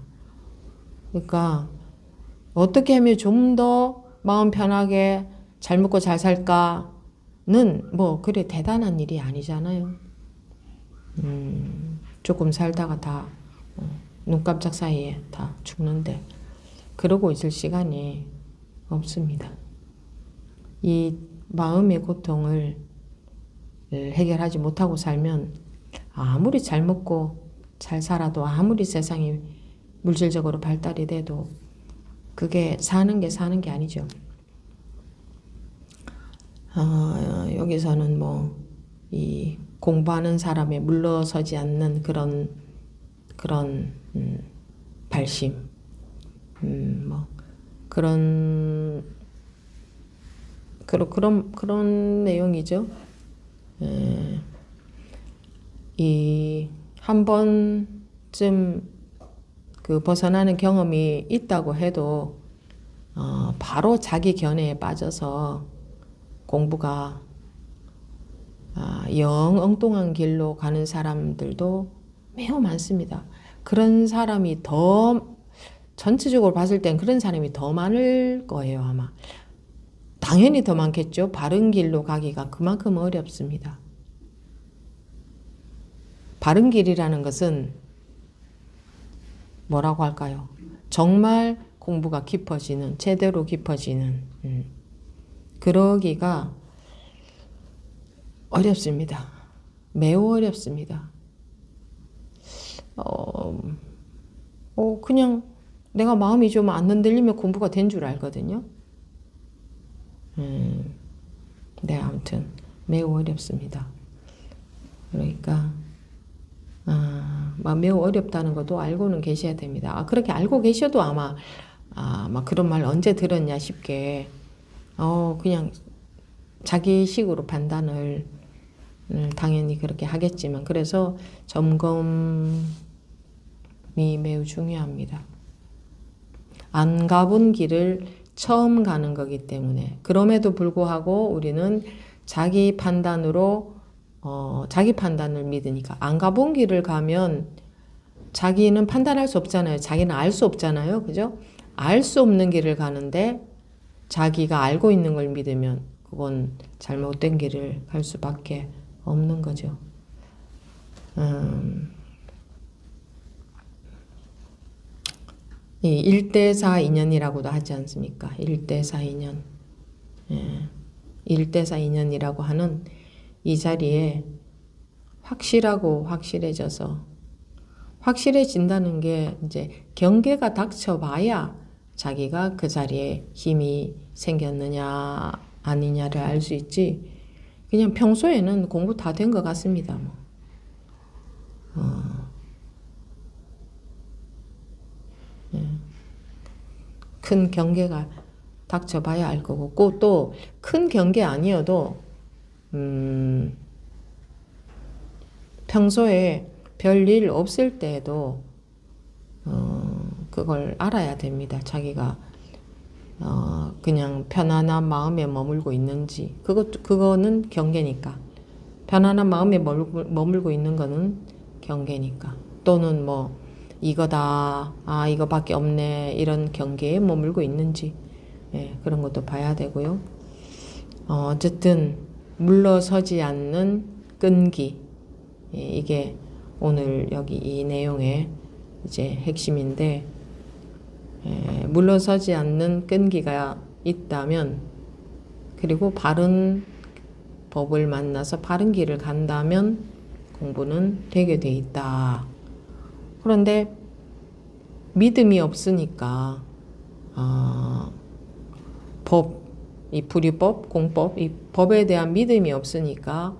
그러니까 어떻게 하면 좀 더 마음 편하게 잘 먹고 잘 살까는 뭐 그래 대단한 일이 아니잖아요. 조금 살다가 다 눈 깜짝 사이에 다 죽는데 그러고 있을 시간이 없습니다. 이 마음의 고통을 해결하지 못하고 살면 아무리 잘 먹고 잘 살아도, 아무리 세상이 물질적으로 발달이 돼도 그게 사는 게 아니죠. 여기서는 뭐 이 공부하는 사람에 물러서지 않는 그런 발심, 뭐 그런 내용이죠. 이 한 번쯤 그 벗어나는 경험이 있다고 해도 바로 자기 견해에 빠져서 공부가 영 엉뚱한 길로 가는 사람들도 매우 많습니다. 그런 사람이 더 전체적으로 봤을 땐 그런 사람이 더 많을 거예요, 아마. 당연히 더 많겠죠. 바른 길로 가기가 그만큼 어렵습니다. 바른 길이라는 것은 뭐라고 할까요? 정말 공부가 깊어지는, 제대로 깊어지는, 그러기가 어렵습니다. 매우 어렵습니다. 그냥 내가 마음이 좀 안 흔들리면 공부가 된 줄 알거든요. 네, 아무튼 매우 어렵습니다. 그러니까 매우 어렵다는 것도 알고는 계셔야 됩니다. 그렇게 알고 계셔도 아마 막 그런 말 언제 들었냐 싶게 그냥 자기 식으로 판단을 당연히 그렇게 하겠지만, 그래서 점검이 매우 중요합니다. 안 가본 길을 처음 가는 거기 때문에, 그럼에도 불구하고 우리는 자기 판단으로 자기 판단을 믿으니까. 안 가본 길을 가면 자기는 판단할 수 없잖아요. 자기는 알 수 없잖아요. 그죠? 알 수 없는 길을 가는데 자기가 알고 있는 걸 믿으면 그건 잘못된 길을 갈 수밖에 없는 거죠. 이 1대4 인연이라고도 하지 않습니까? 1대4 인연. 1대4 인연이라고 하는 이 자리에 확실하고 확실해져서, 확실해진다는 게 이제 경계가 닥쳐봐야 자기가 그 자리에 힘이 생겼느냐 아니냐를 알 수 있지, 그냥 평소에는 공부 다 된 것 같습니다. 뭐. 큰 경계가 닥쳐봐야 알 거고, 또 큰 경계 아니어도 평소에 별일 없을 때에도 그걸 알아야 됩니다. 자기가 그냥 편안한 마음에 머물고 있는지, 그거는 경계니까. 편안한 마음에 머물고 있는 거는 경계니까. 또는 뭐 이거다, 아 이거밖에 없네, 이런 경계에 머물고 있는지, 예, 그런 것도 봐야 되고요. 어쨌든 물러서지 않는 끈기, 예, 이게 오늘 여기 이 내용의 이제 핵심인데, 예, 물러서지 않는 끈기가 있다면, 그리고 바른 법을 만나서 바른 길을 간다면 공부는 되게 돼 있다. 그런데 믿음이 없으니까 법, 이 불이법, 공법, 이 법에 대한 믿음이 없으니까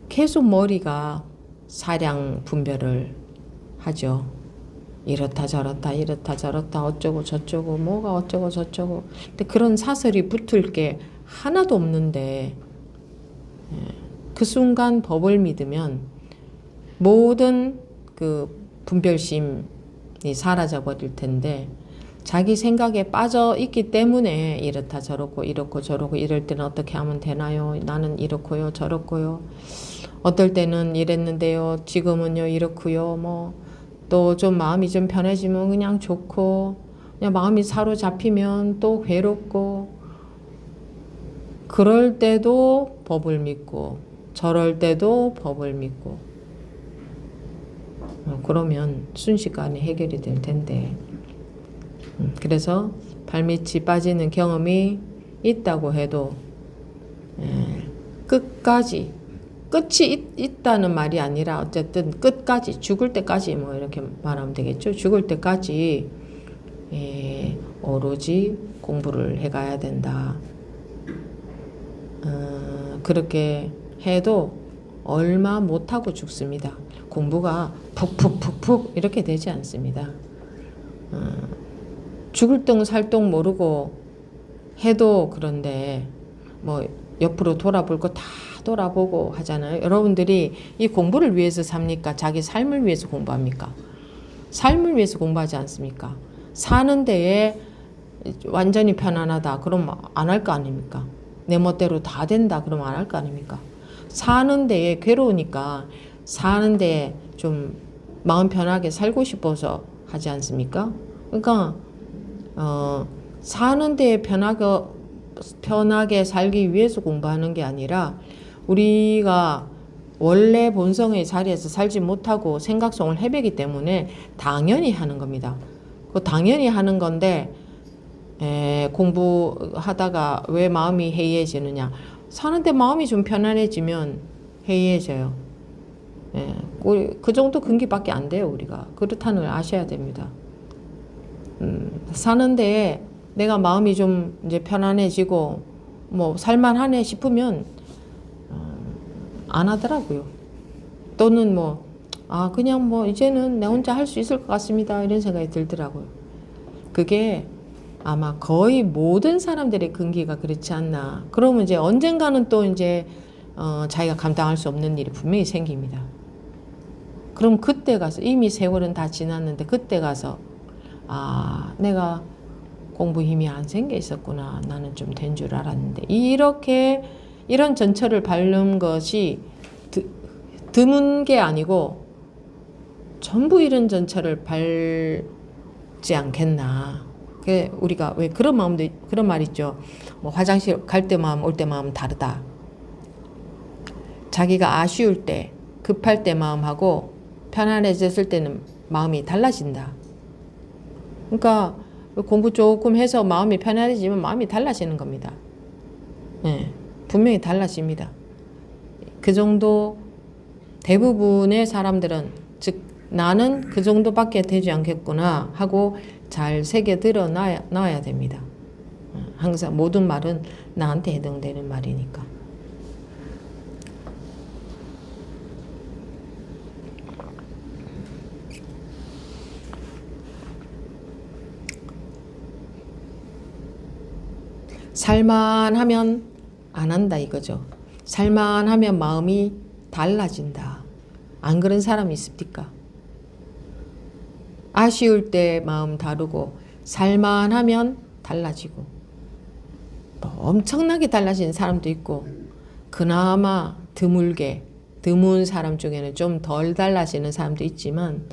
계속 머리가 사량 분별을 하죠. 이렇다 저렇다 이렇다 저렇다 어쩌고 저쩌고 뭐가 어쩌고 저쩌고. 근데 그런 사설이 붙을 게 하나도 없는데, 그 순간 법을 믿으면 모든 그 분별심이 사라져 버릴 텐데, 자기 생각에 빠져 있기 때문에 이렇다 저렇고 이렇고 저렇고, 이럴 때는 어떻게 하면 되나요? 나는 이렇고요 저렇고요. 어떨 때는 이랬는데요. 지금은요 이렇고요. 뭐 또 좀 마음이 좀 편해지면 그냥 좋고, 그냥 마음이 사로잡히면 또 괴롭고, 그럴 때도 법을 믿고 저럴 때도 법을 믿고, 그러면 순식간에 해결이 될 텐데, 그래서 발밑이 빠지는 경험이 있다고 해도 끝까지, 끝이 있다는 말이 아니라 어쨌든 끝까지, 죽을 때까지 뭐 이렇게 말하면 되겠죠. 죽을 때까지 오로지 공부를 해가야 된다. 그렇게 해도 얼마 못하고 죽습니다. 공부가 푹푹푹푹 이렇게 되지 않습니다. 죽을 둥 살 둥 모르고 해도 그런데 뭐 옆으로 돌아볼 거 다 돌아보고 하잖아요. 여러분들이 이 공부를 위해서 삽니까? 자기 삶을 위해서 공부합니까? 삶을 위해서 공부하지 않습니까? 사는 데에 완전히 편안하다 그럼 안 할 거 아닙니까? 내 멋대로 다 된다 그러면 안 할 거 아닙니까? 사는 데에 괴로우니까 사는 데에 좀 마음 편하게 살고 싶어서 하지 않습니까? 그러니까 사는 데에 편하게 살기 위해서 공부하는 게 아니라, 우리가 원래 본성의 자리에서 살지 못하고 생각성을 헤매기 때문에 당연히 하는 겁니다. 그 당연히 하는 건데, 공부하다가 왜 마음이 해이해지느냐? 사는데 마음이 좀 편안해지면 해이해져요. 그 정도 근기밖에 안 돼요, 우리가. 그렇다는 걸 아셔야 됩니다. 사는데 내가 마음이 좀 이제 편안해지고 뭐 살만하네 싶으면 안 하더라고요. 또는 뭐 그냥 뭐 이제는 내 혼자 할 수 있을 것 같습니다, 이런 생각이 들더라고요. 그게 아마 거의 모든 사람들의 근기가 그렇지 않나. 그러면 이제 언젠가는 또 이제 자기가 감당할 수 없는 일이 분명히 생깁니다. 그럼 그때 가서, 이미 세월은 다 지났는데 그때 가서 내가 공부 힘이 안 생겨 있었구나. 나는 좀 된 줄 알았는데. 이런 전철을 밟는 것이 드문 게 아니고 전부 이런 전철을 밟지 않겠나. 우리가 왜 그런 말 있죠. 뭐 화장실 갈 때 마음, 올 때 마음 다르다. 자기가 아쉬울 때, 급할 때 마음하고 편안해졌을 때는 마음이 달라진다. 그러니까 공부 조금 해서 마음이 편안해지면 마음이 달라지는 겁니다. 분명히 달라집니다. 그 정도 대부분의 사람들은, 즉 나는 그 정도밖에 되지 않겠구나 하고 잘 새겨들어 놔야 됩니다. 항상 모든 말은 나한테 해당되는 말이니까. 살만하면 안 한다 이거죠. 살만하면 마음이 달라진다. 안 그런 사람이 있습니까? 아쉬울 때 마음 다르고 살만하면 달라지고, 뭐 엄청나게 달라지는 사람도 있고, 그나마 드문 사람 중에는 좀 덜 달라지는 사람도 있지만,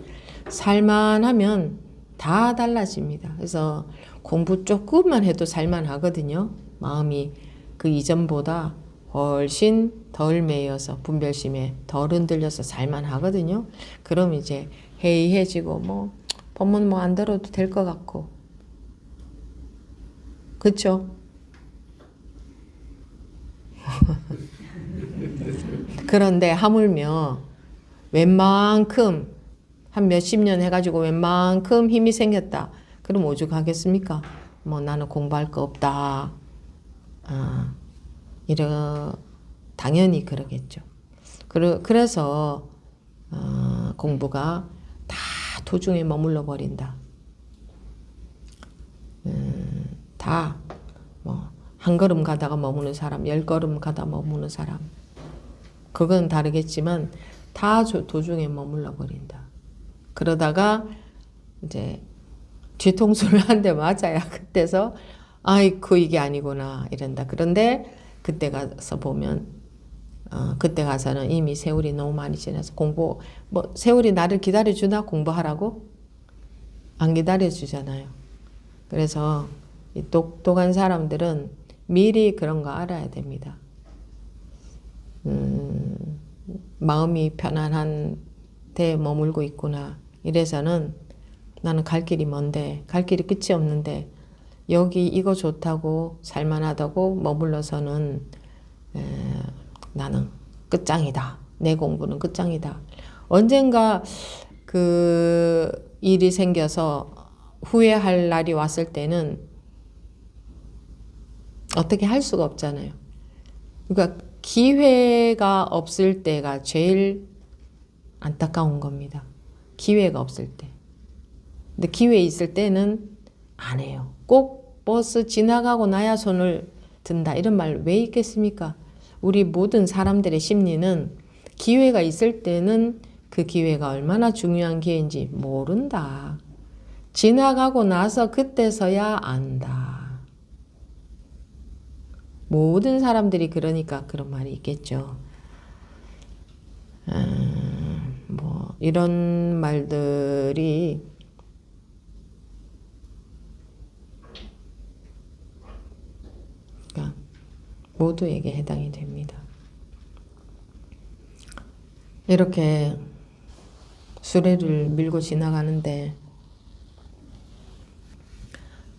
살만하면 다 달라집니다. 그래서 공부 조금만 해도 살만하거든요. 마음이 그 이전보다 훨씬 덜 매여서 분별심에 덜 흔들려서 살만하거든요. 그럼 이제 해이해지고 뭐 법문 뭐 안 들어도 될 것 같고, 그쵸? 그런데 하물며 웬만큼 한 몇십 년 해가지고 웬만큼 힘이 생겼다. 그럼 오죽하겠습니까? 뭐 나는 공부할 거 없다. 당연히 그러겠죠. 그래서 공부가 다 도중에 머물러 버린다. 다 뭐 한 걸음 가다가 머무는 사람, 10걸음 가다 머무는 사람, 그건 다르겠지만 다 도중에 머물러 버린다. 그러다가 이제 뒤통수를 한 대 맞아야 그때서 아이쿠 이게 아니구나 이런다. 그런데 그때 가서 보면 그때 가서는 이미 세월이 너무 많이 지나서 공부 뭐 세월이 나를 기다려주나 공부하라고? 안 기다려주잖아요. 그래서 이 똑똑한 사람들은 미리 그런 거 알아야 됩니다. 마음이 편안한 데 머물고 있구나. 이래서는 나는 갈 길이 먼데, 갈 길이 끝이 없는데 여기 이거 좋다고 살만하다고 머물러서는 나는 끝장이다. 내 공부는 끝장이다. 언젠가 그 일이 생겨서 후회할 날이 왔을 때는 어떻게 할 수가 없잖아요. 그러니까 기회가 없을 때가 제일 안타까운 겁니다. 기회가 없을 때. 근데 기회 있을 때는 안 해요. 꼭 버스 지나가고 나야 손을 든다. 이런 말 왜 있겠습니까? 우리 모든 사람들의 심리는 기회가 있을 때는 그 기회가 얼마나 중요한 기회인지 모른다. 지나가고 나서 그때서야 안다. 모든 사람들이 그러니까 그런 말이 있겠죠. 뭐 이런 말들이 그러니까 모두에게 해당이 됩니다. 이렇게 수레를 밀고 지나가는데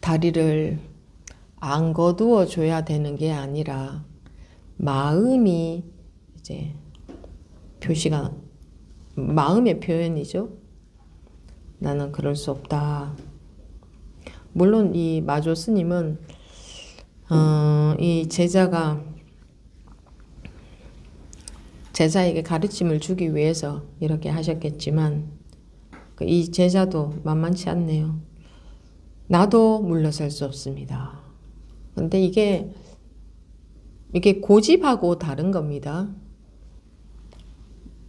다리를 안 거두어 줘야 되는 게 아니라 마음이 이제 표시가 마음의 표현이죠. 나는 그럴 수 없다. 물론 이 마조 스님은 이 제자에게 가르침을 주기 위해서 이렇게 하셨겠지만 이 제자도 만만치 않네요. 나도 물러설 수 없습니다. 근데 이게 고집하고 다른 겁니다.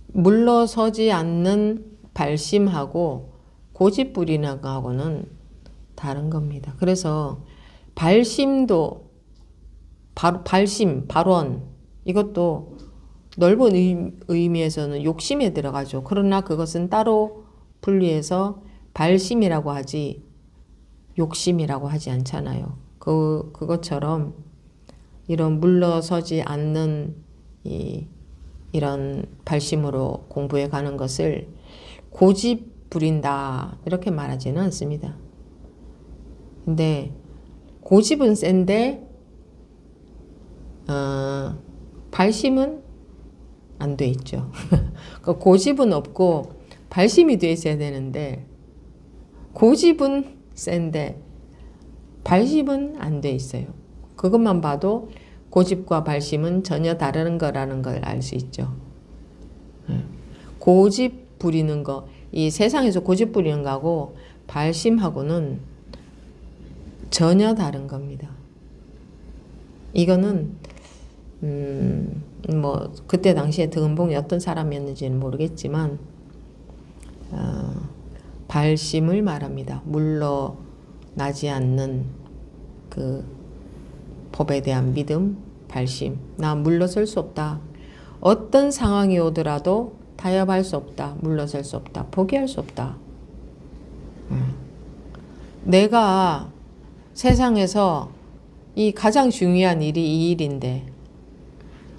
물러서지 않는 발심하고 고집 부리는 거하고는 다른 겁니다. 그래서 발심도 발심, 발언 이것도 넓은 의미에서는 욕심에 들어가죠. 그러나 그것은 따로 분리해서 발심이라고 하지 욕심이라고 하지 않잖아요. 그것처럼 이런 물러서지 않는 이런 발심으로 공부해 가는 것을 고집 부린다 이렇게 말하지는 않습니다. 근데 고집은 센데 발심은 안 돼 있죠. 고집은 없고 발심이 돼 있어야 되는데 고집은 센데 발심은 안 돼 있어요. 그것만 봐도 고집과 발심은 전혀 다른 거라는 걸 알 수 있죠. 고집 부리는 거, 이 세상에서 고집 부리는 거하고 발심하고는 전혀 다른 겁니다. 이거는 뭐 그때 당시에 등은봉이 어떤 사람이었는지는 모르겠지만 발심을 말합니다. 물러나지 않는 그 법에 대한 믿음, 발심. 나 물러설 수 없다. 어떤 상황이 오더라도 타협할 수 없다. 물러설 수 없다. 포기할 수 없다. 내가 세상에서 이 가장 중요한 일이 이 일인데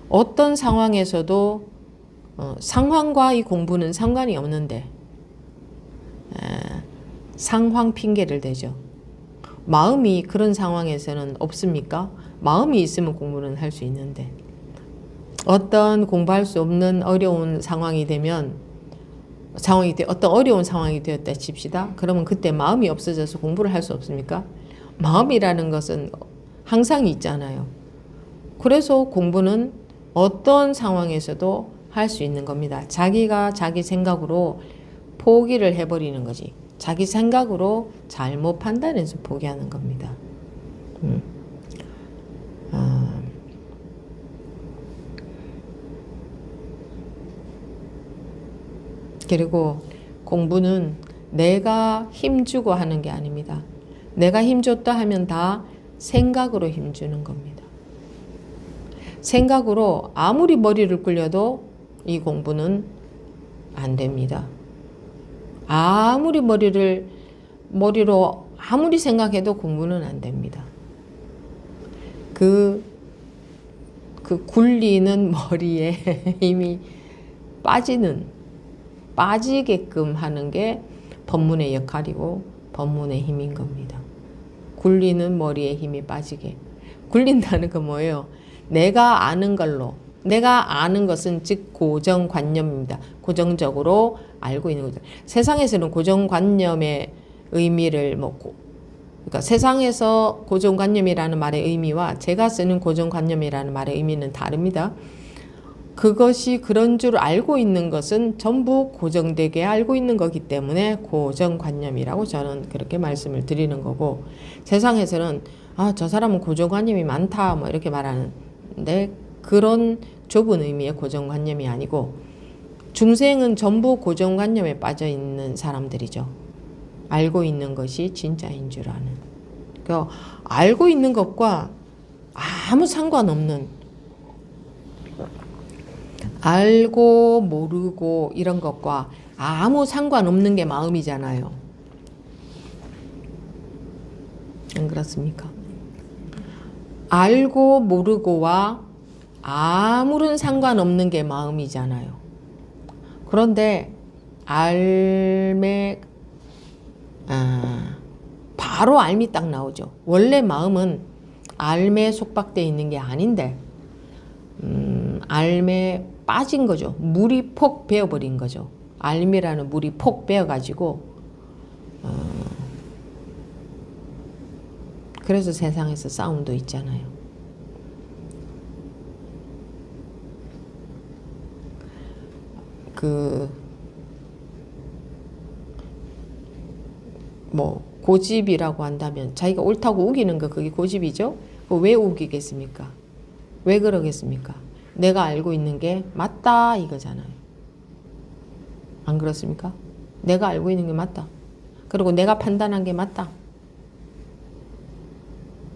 어떤 상황에서도 상황과 이 공부는 상관이 없는데 상황 핑계를 대죠. 마음이 그런 상황에서는 없습니까? 마음이 있으면 공부는 할 수 있는데 어떤 공부할 수 없는 어려운 상황이 되면 어떤 어려운 상황이 되었다 칩시다. 그러면 그때 마음이 없어져서 공부를 할 수 없습니까? 마음이라는 것은 항상 있잖아요. 그래서 공부는 어떤 상황에서도 할 수 있는 겁니다. 자기가 자기 생각으로 포기를 해버리는 거지. 자기 생각으로 잘못 판단해서 포기하는 겁니다. 그리고 공부는 내가 힘주고 하는 게 아닙니다. 내가 힘줬다 하면 다 생각으로 힘주는 겁니다. 생각으로 아무리 머리를 굴려도 이 공부는 안 됩니다. 아무리 머리로 아무리 생각해도 공부는 안 됩니다. 그 굴리는 머리에 힘이 빠지게끔 하는 게 법문의 역할이고 법문의 힘인 겁니다. 굴리는 머리에 힘이 빠지게. 굴린다는 건 뭐예요? 내가 아는 걸로. 내가 아는 것은 즉 고정관념입니다. 고정적으로 알고 있는 거죠. 세상에서는 고정관념의 의미를 그러니까 세상에서 고정관념이라는 말의 의미와 제가 쓰는 고정관념이라는 말의 의미는 다릅니다. 그것이 그런 줄 알고 있는 것은 전부 고정되게 알고 있는 거기 때문에 고정관념이라고 저는 그렇게 말씀을 드리는 거고, 세상에서는 저 사람은 고정관념이 많다 뭐 이렇게 말하는데 그런 좁은 의미의 고정관념이 아니고, 중생은 전부 고정관념에 빠져 있는 사람들이죠. 알고 있는 것이 진짜인 줄 아는. 그러니까 알고 있는 것과 아무 상관없는, 알고 모르고 이런 것과 아무 상관없는 게 마음이잖아요. 안 그렇습니까? 알고 모르고와 아무런 상관없는 게 마음이잖아요. 그런데 바로 알미 딱 나오죠. 원래 마음은 알매 속박되어 있는 게 아닌데 알매 빠진 거죠. 물이 폭 베어버린 거죠. 알미라는 물이 폭 베어가지고 그래서 세상에서 싸움도 있잖아요. 고집이라고 한다면 자기가 옳다고 우기는 거, 그게 고집이죠. 왜 우기겠습니까? 왜 그러겠습니까? 내가 알고 있는 게 맞다 이거잖아요. 안 그렇습니까? 내가 알고 있는 게 맞다. 그리고 내가 판단한 게 맞다.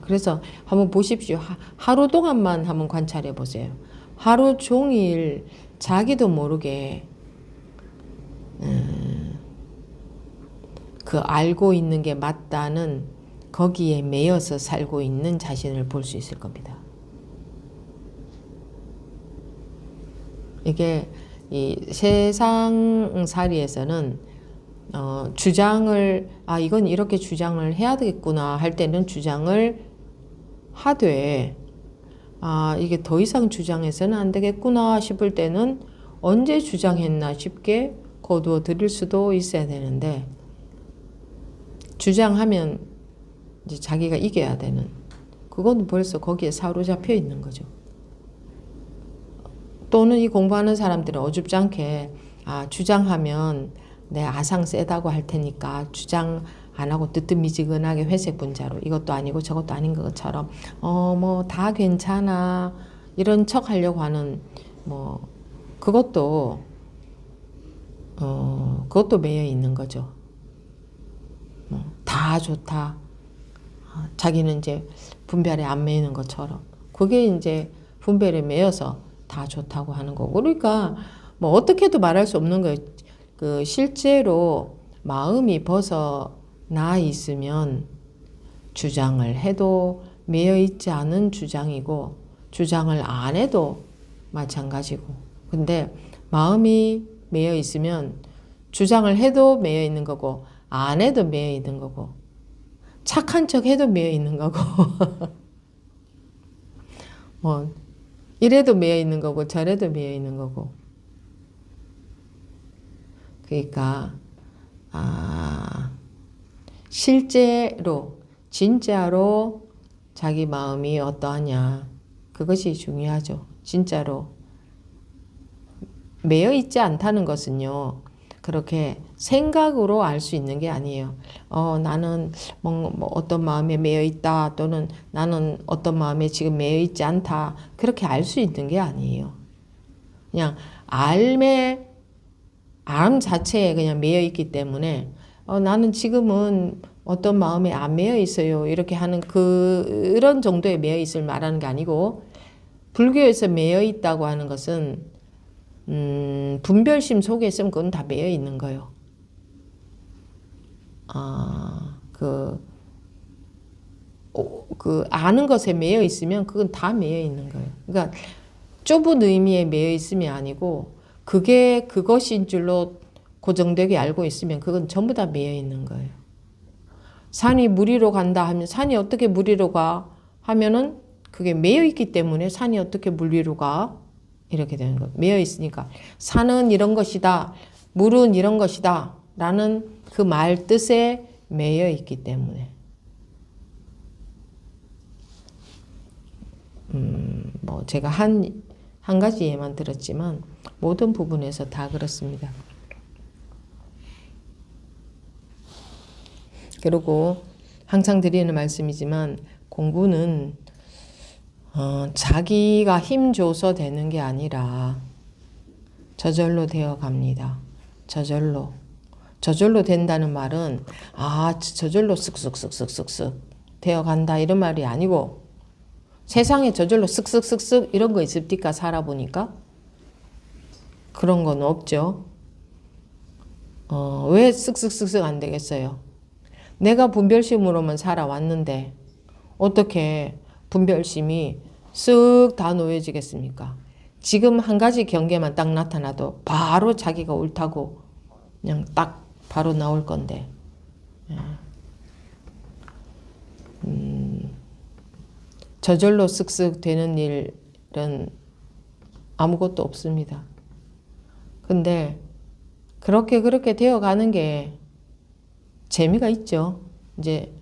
그래서 한번 보십시오. 하루 동안만 한번 관찰해 보세요. 하루 종일 자기도 모르게 그 알고 있는 게 맞다는 거기에 매여서 살고 있는 자신을 볼 수 있을 겁니다. 이게 이 세상살이에서는 주장을 이건 이렇게 주장을 해야 되겠구나 할 때는 주장을 하되 이게 더 이상 주장해서는 안 되겠구나 싶을 때는 언제 주장했나 쉽게 거두어 드릴 수도 있어야 되는데, 주장하면 이제 자기가 이겨야 되는, 그건 벌써 거기에 사로잡혀 있는 거죠. 또는 이 공부하는 사람들은 어줍지 않게 주장하면 내 아상 세다고 할 테니까 주장 안 하고 뜨뜻미지근하게 회색 분자로 이것도 아니고 저것도 아닌 것처럼 다 괜찮아 이런 척 하려고 하는 그것도 매여 있는 거죠. 다 좋다. 자기는 이제 분별에 안 매이는 것처럼 그게 이제 분별에 매여서 다 좋다고 하는 거고. 그러니까 어떻게도 말할 수 없는 거예요. 실제로 마음이 나 있으면 주장을 해도 매여 있지 않은 주장이고 주장을 안 해도 마찬가지고. 근데 마음이 매여 있으면 주장을 해도 매여 있는 거고 안 해도 매여 있는 거고 착한 척 해도 매여 있는 거고 뭐 이래도 매여 있는 거고 저래도 매여 있는 거고. 그러니까 실제로 진짜로 자기 마음이 어떠하냐 그것이 중요하죠. 진짜로 매여 있지 않다는 것은요 그렇게 생각으로 알 수 있는 게 아니에요. 나는 뭐 어떤 마음에 매여 있다 또는 나는 어떤 마음에 지금 매여 있지 않다 그렇게 알 수 있는 게 아니에요. 그냥 알 자체에 그냥 매여 있기 때문에 나는 지금은 어떤 마음에 안 매여 있어요 이렇게 하는 그런 정도의 매여 있을 말하는 게 아니고 불교에서 매여 있다고 하는 것은 분별심 속에 있으면 그건 다 매여 있는 거예요. 그 아는 것에 매여 있으면 그건 다 매여 있는 거예요. 그러니까 좁은 의미에 매여 있음이 아니고 그게 그것인 줄로 고정되게 알고 있으면 그건 전부 다 매여 있는 거예요. 산이 물 위로 간다 하면 산이 어떻게 물 위로 가? 하면은 그게 매여 있기 때문에 산이 어떻게 물 위로 가? 이렇게 되는 거예요. 매여 있으니까 산은 이런 것이다. 물은 이런 것이다. 라는 그 말 뜻에 매여 있기 때문에. 뭐 제가 한 가지 예만 들었지만 모든 부분에서 다 그렇습니다. 그리고 항상 드리는 말씀이지만 공부는 자기가 힘줘서 되는 게 아니라 저절로 되어 갑니다. 저절로 된다는 말은 저절로 쓱쓱쓱쓱쓱쓱 되어 간다 이런 말이 아니고 세상에 저절로 쓱쓱쓱쓱 이런 거 있습니까? 살아보니까 그런 건 없죠. 왜 쓱쓱쓱쓱 안 되겠어요? 내가 분별심으로만 살아왔는데 어떻게 분별심이 쓱 다 놓여지겠습니까? 지금 한 가지 경계만 딱 나타나도 바로 자기가 옳다고 그냥 딱 바로 나올 건데 저절로 쓱쓱 되는 일은 아무것도 없습니다. 근데 그렇게 되어가는 게 재미가 있죠. 이제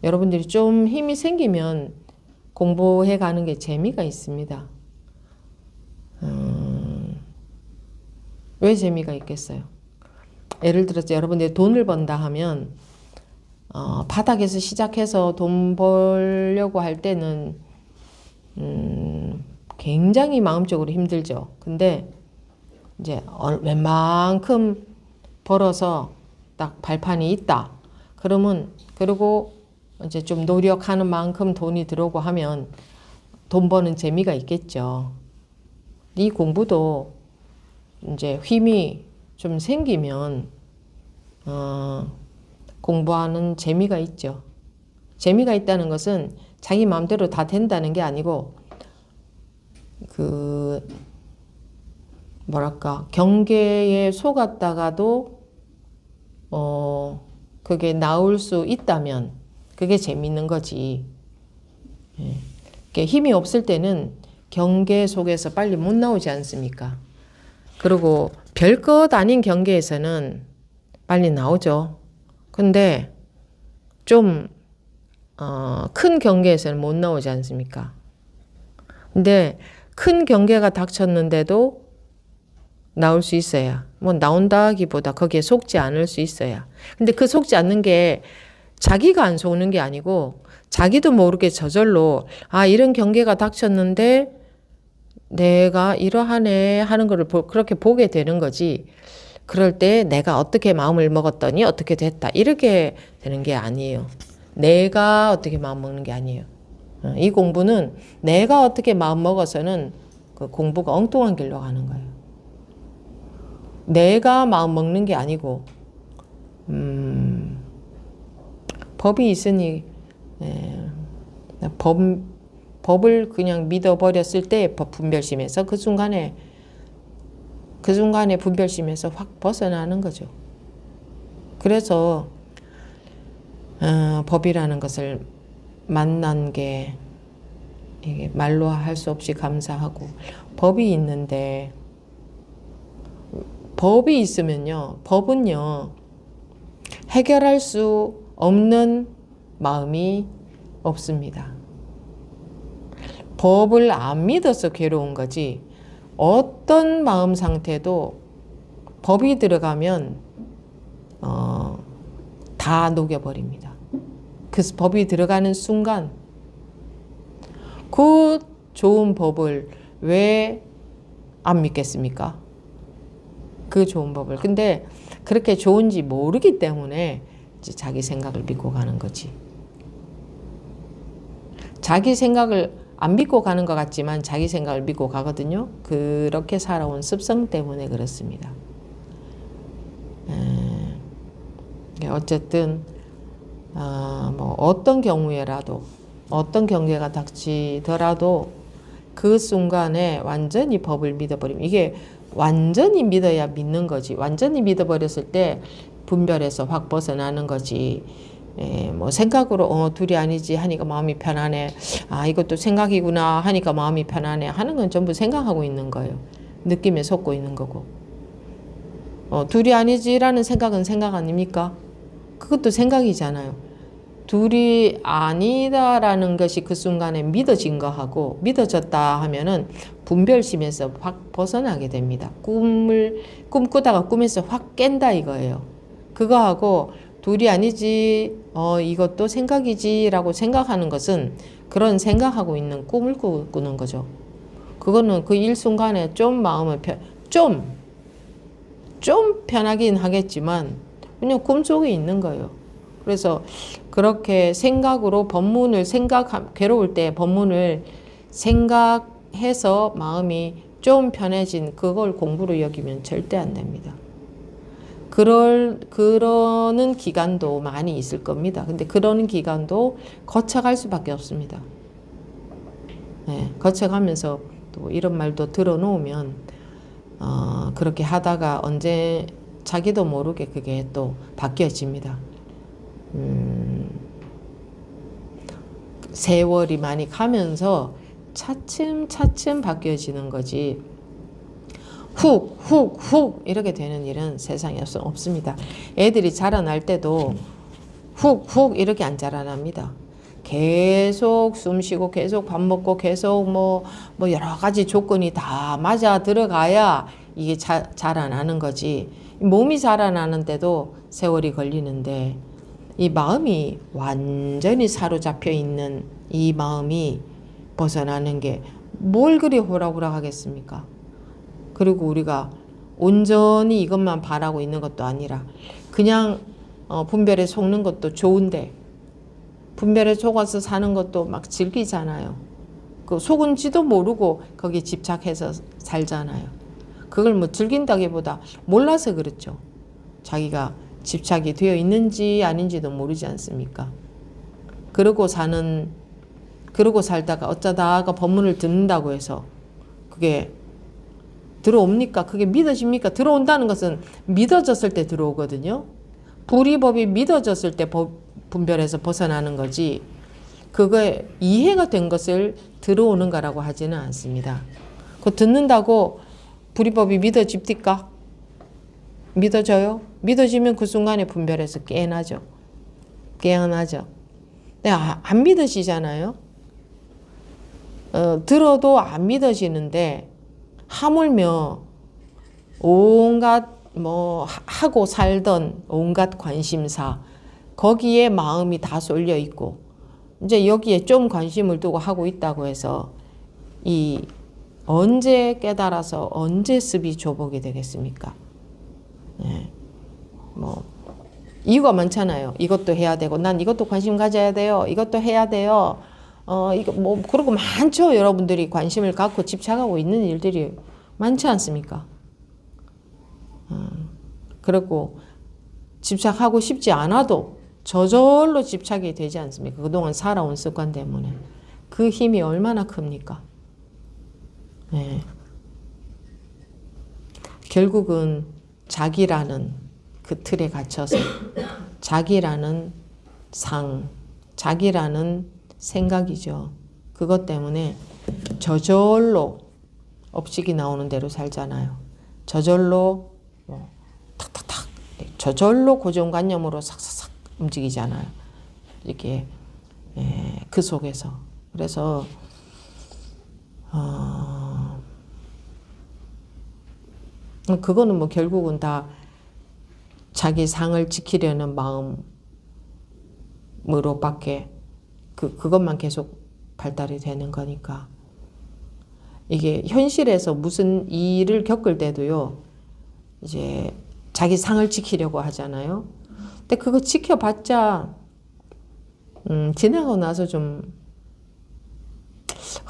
여러분들이 좀 힘이 생기면 공부해 가는 게 재미가 있습니다. 왜 재미가 있겠어요? 예를 들어서 여러분들이 돈을 번다 하면 바닥에서 시작해서 돈 벌려고 할 때는 굉장히 마음적으로 힘들죠. 근데 이제 웬만큼 벌어서 딱 발판이 있다. 그리고 이제 좀 노력하는 만큼 돈이 들어오고 하면 돈 버는 재미가 있겠죠. 이 공부도 이제 힘이 좀 생기면 공부하는 재미가 있죠. 재미가 있다는 것은 자기 마음대로 다 된다는 게 아니고 경계에 속았다가도 그게 나올 수 있다면 그게 재밌는 거지. 힘이 없을 때는 경계 속에서 빨리 못 나오지 않습니까? 그리고 별것 아닌 경계에서는 빨리 나오죠. 근데 좀 큰 경계에서는 못 나오지 않습니까? 근데 큰 경계가 닥쳤는데도 나올 수 있어야, 뭐 나온다기보다 거기에 속지 않을 수 있어야. 근데 그 속지 않는 게 자기가 안 속는 게 아니고 자기도 모르게 저절로 이런 경계가 닥쳤는데 내가 이러하네 하는 거를 그렇게 보게 되는 거지. 그럴 때 내가 어떻게 마음을 먹었더니 어떻게 됐다 이렇게 되는 게 아니에요. 내가 어떻게 마음 먹는 게 아니에요. 이 공부는 내가 어떻게 마음 먹어서는 그 공부가 엉뚱한 길로 가는 거예요. 내가 마음 먹는 게 아니고 법이 있으니 법을 그냥 믿어버렸을 때 법 분별심에서 그 순간에 분별심에서 확 벗어나는 거죠. 그래서 법이라는 것을 만난 게 이게 말로 할 수 없이 감사하고, 법이 있는데 법이 있으면요, 법은요 해결할 수 없는 마음이 없습니다. 법을 안 믿어서 괴로운 거지, 어떤 마음 상태도 법이 들어가면 다 녹여버립니다. 그 법이 들어가는 순간 그 좋은 법을 왜 안 믿겠습니까? 그 좋은 법을. 근데 그렇게 좋은지 모르기 때문에 이제 자기 생각을 믿고 가는 거지. 자기 생각을 안 믿고 가는 것 같지만 자기 생각을 믿고 가거든요. 그렇게 살아온 습성 때문에 그렇습니다. 어쨌든 뭐 어떤 경우에라도, 어떤 경계가 닥치더라도 그 순간에 완전히 법을 믿어버리면, 이게 완전히 믿어야 믿는 거지. 완전히 믿어버렸을 때 분별해서 확 벗어나는 거지. 뭐 생각으로 둘이 아니지 하니까 마음이 편하네, 아 이것도 생각이구나 하니까 마음이 편하네 하는 건 전부 생각하고 있는 거예요. 느낌에 속고 있는 거고, 둘이 아니지라는 생각은 생각 아닙니까? 그것도 생각이잖아요. 둘이 아니다라는 것이 그 순간에 믿어진 거하고, 믿어졌다 하면은 분별심에서 확 벗어나게 됩니다. 꿈꾸다가 꿈에서 확 깬다 이거예요. 그거하고 둘이 아니지, 이것도 생각이지 라고 생각하는 것은 그런 생각하고 있는 꿈을 꾸는 거죠. 그거는 그 일순간에 좀 마음을 좀 편하긴 하겠지만 그냥 꿈속에 있는 거예요. 그래서 그렇게 생각으로 괴로울 때 법문을 생각해서 마음이 좀 편해진 그걸 공부로 여기면 절대 안 됩니다. 그러는 기간도 많이 있을 겁니다. 근데 그러는 기간도 거쳐갈 수밖에 없습니다. 거쳐가면서 또 이런 말도 들어놓으면 그렇게 하다가 언제 자기도 모르게 그게 또 바뀌어집니다. 세월이 많이 가면서 차츰 바뀌어지는 거지, 훅 이렇게 되는 일은 세상에 없습니다. 애들이 자라날 때도 훅 이렇게 안 자라납니다. 계속 숨 쉬고 계속 밥 먹고 계속 뭐 여러 가지 조건이 다 맞아 들어가야 이게 자라나는 거지. 몸이 자라나는데도 세월이 걸리는데, 이 마음이 완전히 사로잡혀 있는 이 마음이 벗어나는 게 뭘 그리 호락호락 하겠습니까? 그리고 우리가 온전히 이것만 바라고 있는 것도 아니라 그냥 분별에 속는 것도 좋은데, 분별에 속아서 사는 것도 막 즐기잖아요. 그 속은지도 모르고 거기에 집착해서 살잖아요. 그걸 뭐 즐긴다기보다 몰라서 그렇죠. 자기가 집착이 되어 있는지 아닌지도 모르지 않습니까? 그러고 살다가 어쩌다가 법문을 듣는다고 해서 그게 들어옵니까? 그게 믿어집니까? 들어온다는 것은 믿어졌을 때 들어오거든요. 불이법이 믿어졌을 때 분별해서 벗어나는 거지, 그거에 이해가 된 것을 들어오는 거라고 하지는 않습니다. 그 듣는다고 불이법이 믿어집니까? 믿어져요? 믿어지면 그 순간에 분별해서 깨어나죠. 근데 안 믿어지잖아요. 들어도 안 믿어지는데 하물며 온갖 하고 살던 온갖 관심사, 거기에 마음이 다 쏠려 있고 이제 여기에 좀 관심을 두고 하고 있다고 해서 이 언제 깨달아서 언제 습이 조복이 되겠습니까? 이유가 많잖아요. 이것도 해야 되고, 난 이것도 관심 가져야 돼요. 이것도 해야 돼요. 그러고 많죠. 여러분들이 관심을 갖고 집착하고 있는 일들이 많지 않습니까? 그리고 집착하고 싶지 않아도 저절로 집착이 되지 않습니까? 그동안 살아온 습관 때문에. 그 힘이 얼마나 큽니까? 네. 결국은 자기라는 그 틀에 갇혀서 자기라는 자기라는 생각이죠. 그것 때문에 저절로 업식이 나오는 대로 살잖아요. 저절로 탁탁탁 저절로 고정관념으로 삭삭삭 움직이잖아요. 이게 그 속에서. 그래서 그거는 뭐 결국은 다 자기 상을 지키려는 마음으로밖에 그것만 계속 발달이 되는 거니까. 이게 현실에서 무슨 일을 겪을 때도요, 이제 자기 상을 지키려고 하잖아요. 근데 그거 지켜봤자 지나고 나서 좀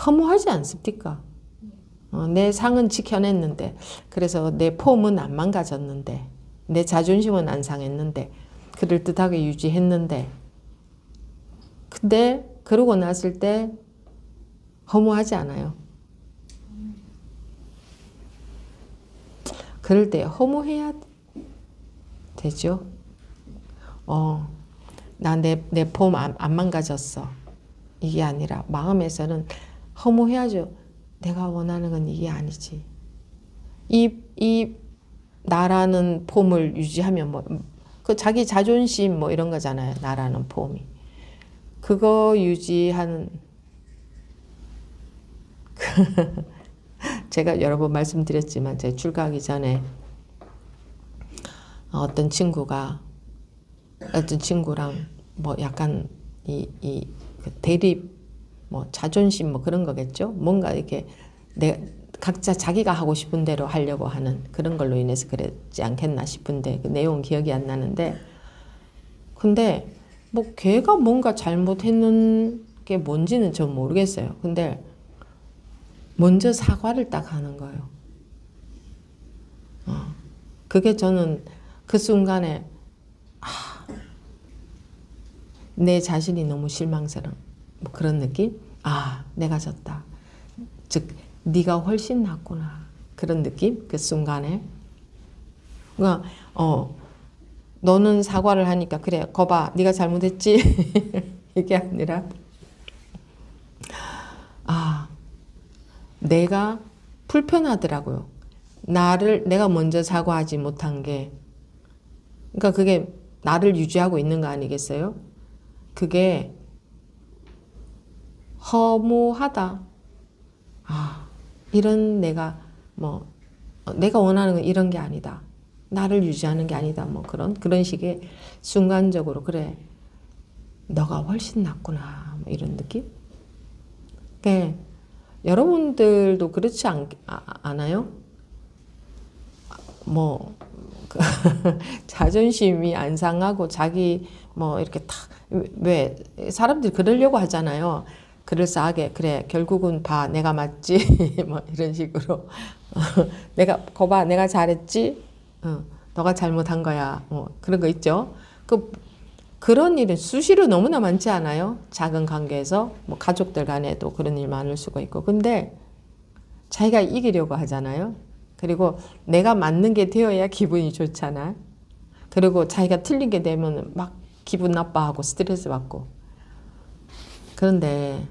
허무하지 않습니까? 내 상은 지켜냈는데, 그래서 내 폼은 안 망가졌는데, 내 자존심은 안 상했는데, 그럴듯하게 유지했는데, 근데 그러고 났을 때 허무하지 않아요. 그럴 때 허무해야 되죠. 나 내 폼 안 망가졌어. 이게 아니라 마음에서는 허무해야죠. 내가 원하는 건 이게 아니지. 이 나라는 폼을 유지하면 그 자기 자존심 뭐 이런 거잖아요. 나라는 폼이. 그거 유지하는 제가 여러 번 말씀드렸지만 제가 출가하기 전에 어떤 친구랑 뭐 약간 그 대립 뭐 자존심 뭐 그런 거겠죠. 뭔가 이렇게 각자 자기가 하고 싶은 대로 하려고 하는 그런 걸로 인해서 그랬지 않겠나 싶은데 그 내용 기억이 안 나는데, 근데 뭐 걔가 뭔가 잘못했는 게 뭔지는 전 모르겠어요. 근데 먼저 사과를 딱 하는 거예요. 그게 저는 그 순간에 내 자신이 너무 실망스러운 뭐 그런 느낌? 내가 졌다. 즉 네가 훨씬 낫구나. 그런 느낌? 그 순간에. 그러니까 너는 사과를 하니까 그래 거봐 네가 잘못했지. 이게 아니라 내가 불편하더라고요. 내가 먼저 사과하지 못한 게, 그러니까 그게 나를 유지하고 있는 거 아니겠어요? 그게 허무하다. 이런 내가 내가 원하는 건 이런 게 아니다. 나를 유지하는 게 아니다. 뭐 그런 식의 순간적으로 그래 너가 훨씬 낫구나. 뭐 이런 느낌? 네. 여러분들도 그렇지 않아요? 뭐 자존심이 안 상하고 자기 뭐 이렇게 왜 사람들이 그러려고 하잖아요. 그럴싸하게 그래 결국은 봐 내가 맞지. 뭐 이런 식으로 거봐 내가 잘했지. 너가 잘못한 거야. 뭐 그런 거 있죠. 그런 일은 수시로 너무나 많지 않아요? 작은 관계에서 뭐 가족들 간에도 그런 일 많을 수가 있고. 근데 자기가 이기려고 하잖아요. 그리고 내가 맞는 게 되어야 기분이 좋잖아. 그리고 자기가 틀린 게 되면 막 기분 나빠하고 스트레스 받고. 그런데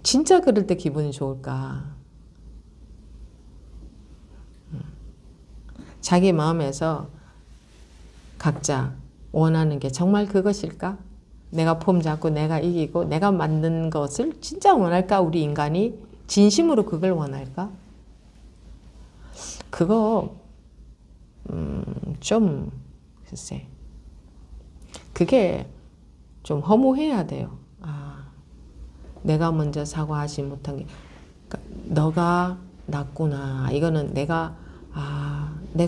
진짜 그럴 때 기분이 좋을까? 자기 마음에서 각자 원하는 게 정말 그것일까? 내가 폼 잡고 내가 이기고 내가 만든 것을 진짜 원할까? 우리 인간이 진심으로 그걸 원할까? 그거 좀 글쎄 그게 좀 허무해야 돼요. 내가 먼저 사과하지 못한 게 그러니까 너가 낫구나. 이거는 내가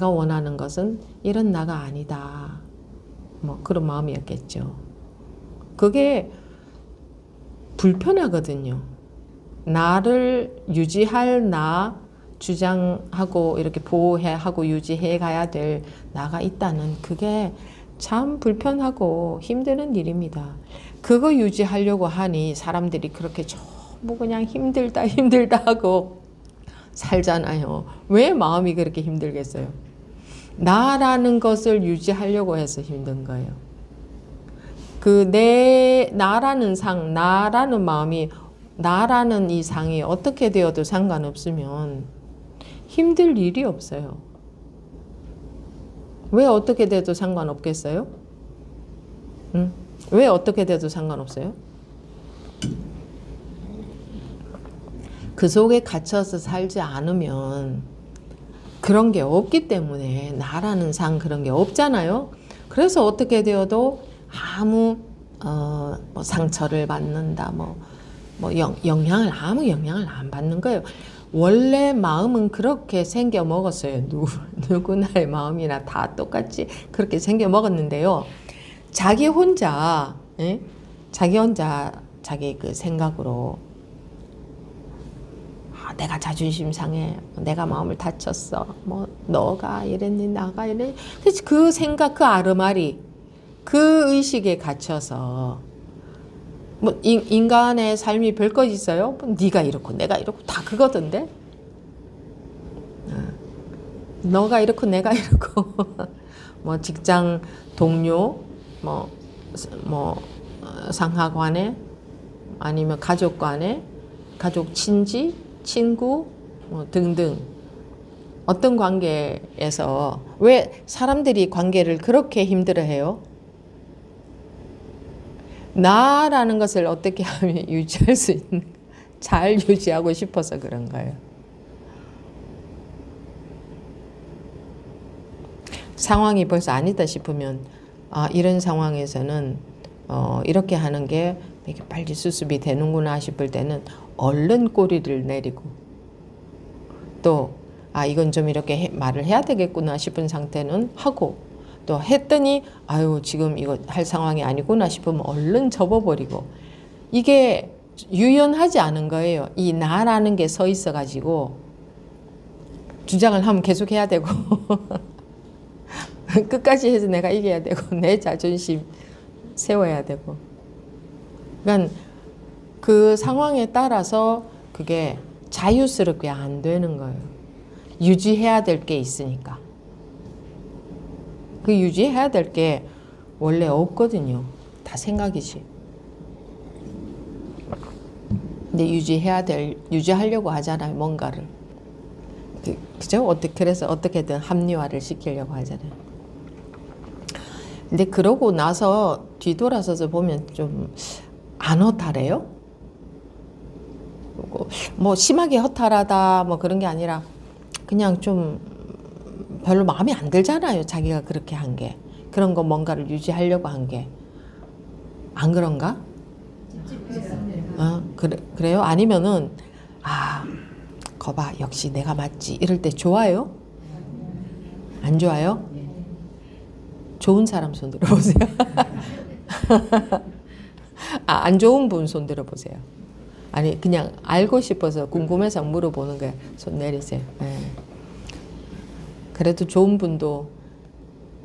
원하는 것은 이런 나가 아니다. 뭐 그런 마음이었겠죠. 그게 불편하거든요. 나를 유지할 나 주장하고 이렇게 보호하고 유지해 가야 될 나가 있다는 그게 참 불편하고 힘드는 일입니다. 그거 유지하려고 하니 사람들이 그렇게 전부 그냥 힘들다 힘들다 하고 살잖아요. 왜 마음이 그렇게 힘들겠어요? 나라는 것을 유지하려고 해서 힘든 거예요. 그 나라는 상, 나라는 마음이, 나라는 이 상이 어떻게 되어도 상관없으면 힘들 일이 없어요. 왜 어떻게 돼도 상관없겠어요? 응? 왜 어떻게 돼도 상관없어요? 그 속에 갇혀서 살지 않으면 그런 게 없기 때문에, 나라는 상 그런 게 없잖아요. 그래서 어떻게 되어도 아무 뭐 상처를 받는다, 아무 영향을 안 받는 거예요. 원래 마음은 그렇게 생겨 먹었어요. 누구나의 마음이나 다 똑같이 그렇게 생겨 먹었는데요. 자기 혼자 자기 그 생각으로 내가 자존심 상해, 내가 마음을 다쳤어, 뭐 너가 이랬니 나가 이랬니, 그 생각, 그 아르마리, 그 의식에 갇혀서 뭐 인간의 삶이 별것 있어요? 뭐 네가 이렇고 내가 이렇고 다 그거던데. 너가 이렇고 내가 이렇고 뭐 직장 동료, 뭐 상하관에, 아니면 가족 간에, 가족 친지, 친구 뭐 등등, 어떤 관계에서 왜 사람들이 관계를 그렇게 힘들어해요? 나라는 것을 어떻게 하면 유지할 수 있는, 잘 유지하고 싶어서 그런 거예요. 상황이 벌써 아니다 싶으면, 이런 상황에서는 이렇게 하는 게 이게 빨리 수습이 되는구나 싶을 때는 얼른 꼬리를 내리고, 또 이건 좀 이렇게 말을 해야 되겠구나 싶은 상태는 하고, 또 했더니 지금 이거 할 상황이 아니구나 싶으면 얼른 접어버리고. 이게 유연하지 않은 거예요. 이 나라는 게 서 있어 가지고 주장을 하면 계속 해야 되고 끝까지 해서 내가 이겨야 되고 내 자존심 세워야 되고. 그러니까 그 상황에 따라서 그게 자유스럽게 안 되는 거예요. 유지해야 될 게 있으니까. 그 유지해야 될 게 원래 없거든요. 다 생각이지. 근데 유지하려고 하잖아요, 뭔가를. 그죠? 그래서 어떻게든 합리화를 시키려고 하잖아요. 근데 그러고 나서 뒤돌아서서 보면 좀 안 허탈해요? 뭐 심하게 허탈하다 뭐 그런 게 아니라 그냥 좀 별로 마음에 안 들잖아요. 자기가 그렇게 한 게. 그런 거 뭔가를 유지하려고 한 게. 안 그런가? 그래요? 아니면은 거봐, 역시 내가 맞지, 이럴 때 좋아요? 안 좋아요? 좋은 사람 손 들어보세요. 안 좋은 분 손 들어보세요. 아니, 그냥 알고 싶어서 궁금해서 물어보는 거예요. 손 내리세요. 네. 그래도 좋은 분도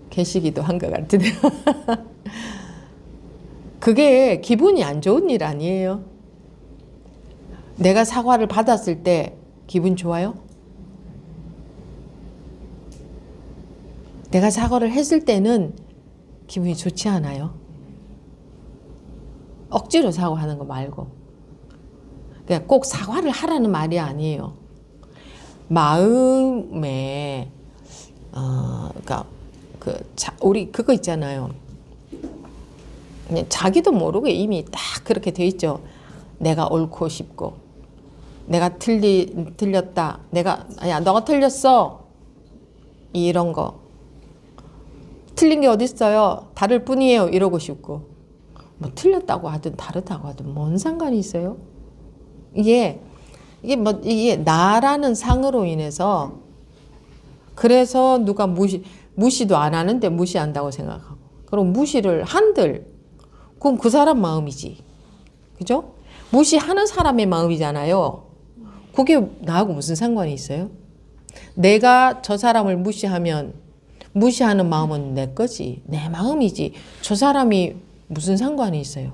계시기도 한 것 같은데요. 그게 기분이 안 좋은 일 아니에요? 내가 사과를 받았을 때 기분 좋아요? 내가 사과를 했을 때는 기분이 좋지 않아요? 억지로 사과하는 거 말고. 그러니까 꼭 사과를 하라는 말이 아니에요. 마음에 그러니까 우리 그거 있잖아요. 그냥 자기도 모르고 이미 딱 그렇게 돼 있죠. 내가 옳고 싶고, 내가 틀렸다. 너가 틀렸어. 이런 거. 틀린 게 어딨어요? 다를 뿐이에요. 이러고 싶고. 뭐 틀렸다고 하든 다르다고 하든 뭔 상관이 있어요? 이게 나라는 상으로 인해서, 그래서 누가 무시도 안 하는데 무시한다고 생각하고, 그럼 무시를 한들 그럼 그 사람 마음이지. 그죠? 무시하는 사람의 마음이잖아요. 그게 나하고 무슨 상관이 있어요? 내가 저 사람을 무시하면 무시하는 마음은 내 거지. 내 마음이지. 저 사람이 무슨 상관이 있어요?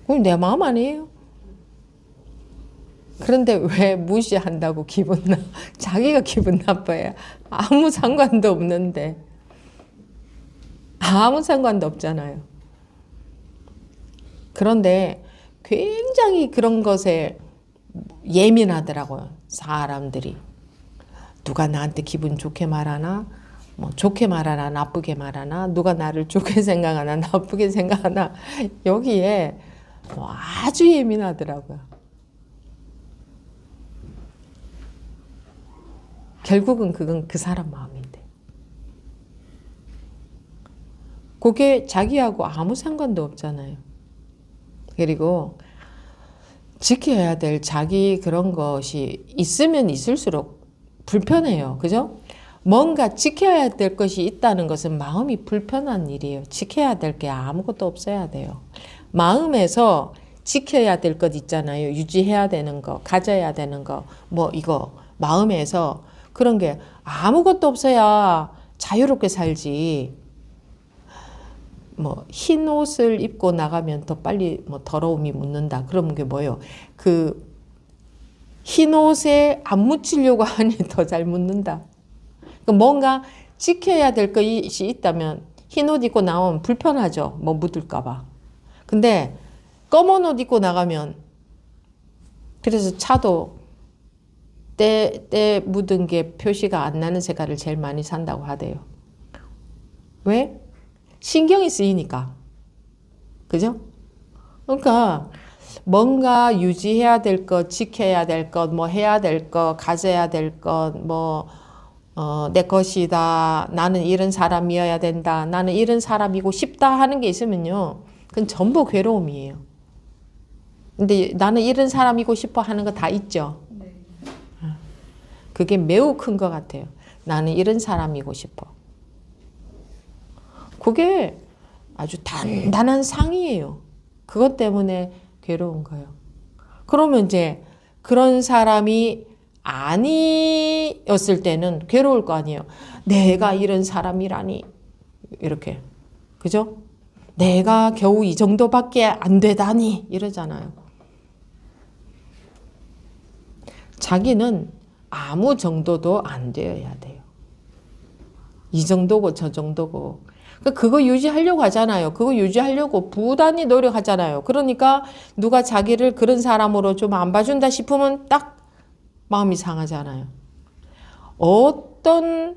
그건 내 마음 아니에요? 그런데 왜 무시한다고 자기가 기분 나빠요? 아무 상관도 없는데. 아무 상관도 없잖아요. 그런데 굉장히 그런 것에 예민하더라고요. 사람들이. 누가 나한테 기분 좋게 말하나? 뭐 좋게 말하나 나쁘게 말하나? 누가 나를 좋게 생각하나 나쁘게 생각하나? 여기에 뭐 아주 예민하더라고요. 결국은 그건 그 사람 마음인데. 그게 자기하고 아무 상관도 없잖아요. 그리고 지켜야 될 자기 그런 것이 있으면 있을수록 불편해요. 그죠? 뭔가 지켜야 될 것이 있다는 것은 마음이 불편한 일이에요. 지켜야 될 게 아무것도 없어야 돼요. 마음에서 지켜야 될 것 있잖아요. 유지해야 되는 거, 가져야 되는 거, 뭐 이거 마음에서 그런 게 아무것도 없어야 자유롭게 살지. 뭐 흰 옷을 입고 나가면 더 빨리 뭐 더러움이 묻는다. 그러면 그게 뭐예요? 그 흰 옷에 안 묻히려고 하니 더 잘 묻는다. 뭔가 지켜야 될 것이 있다면 흰 옷 입고 나오면 불편하죠. 뭐 묻을까 봐. 근데 검은 옷 입고 나가면 그래서 차도 때 묻은 게 표시가 안 나는 색깔을 제일 많이 산다고 하대요. 왜? 신경이 쓰이니까. 그죠? 그러니까 뭔가 유지해야 될 것, 지켜야 될 것, 뭐 해야 될 것, 가져야 될 것, 뭐 내 것이다. 나는 이런 사람이어야 된다. 나는 이런 사람이고 싶다 하는 게 있으면요. 그건 전부 괴로움이에요. 근데 나는 이런 사람이고 싶어 하는 거 다 있죠. 그게 매우 큰 것 같아요. 나는 이런 사람이고 싶어. 그게 아주 단단한 상이에요. 그것 때문에 괴로운 거예요. 그러면 이제 그런 사람이 아니었을 때는 괴로울 거 아니에요. 내가 이런 사람이라니. 이렇게. 그죠? 내가 겨우 이 정도밖에 안 되다니. 이러잖아요. 자기는 아무 정도도 안 되어야 돼요. 이 정도고 저 정도고. 그거 유지하려고 하잖아요. 그거 유지하려고 부단히 노력하잖아요. 그러니까 누가 자기를 그런 사람으로 좀 안 봐준다 싶으면 딱 마음이 상하잖아요. 어떤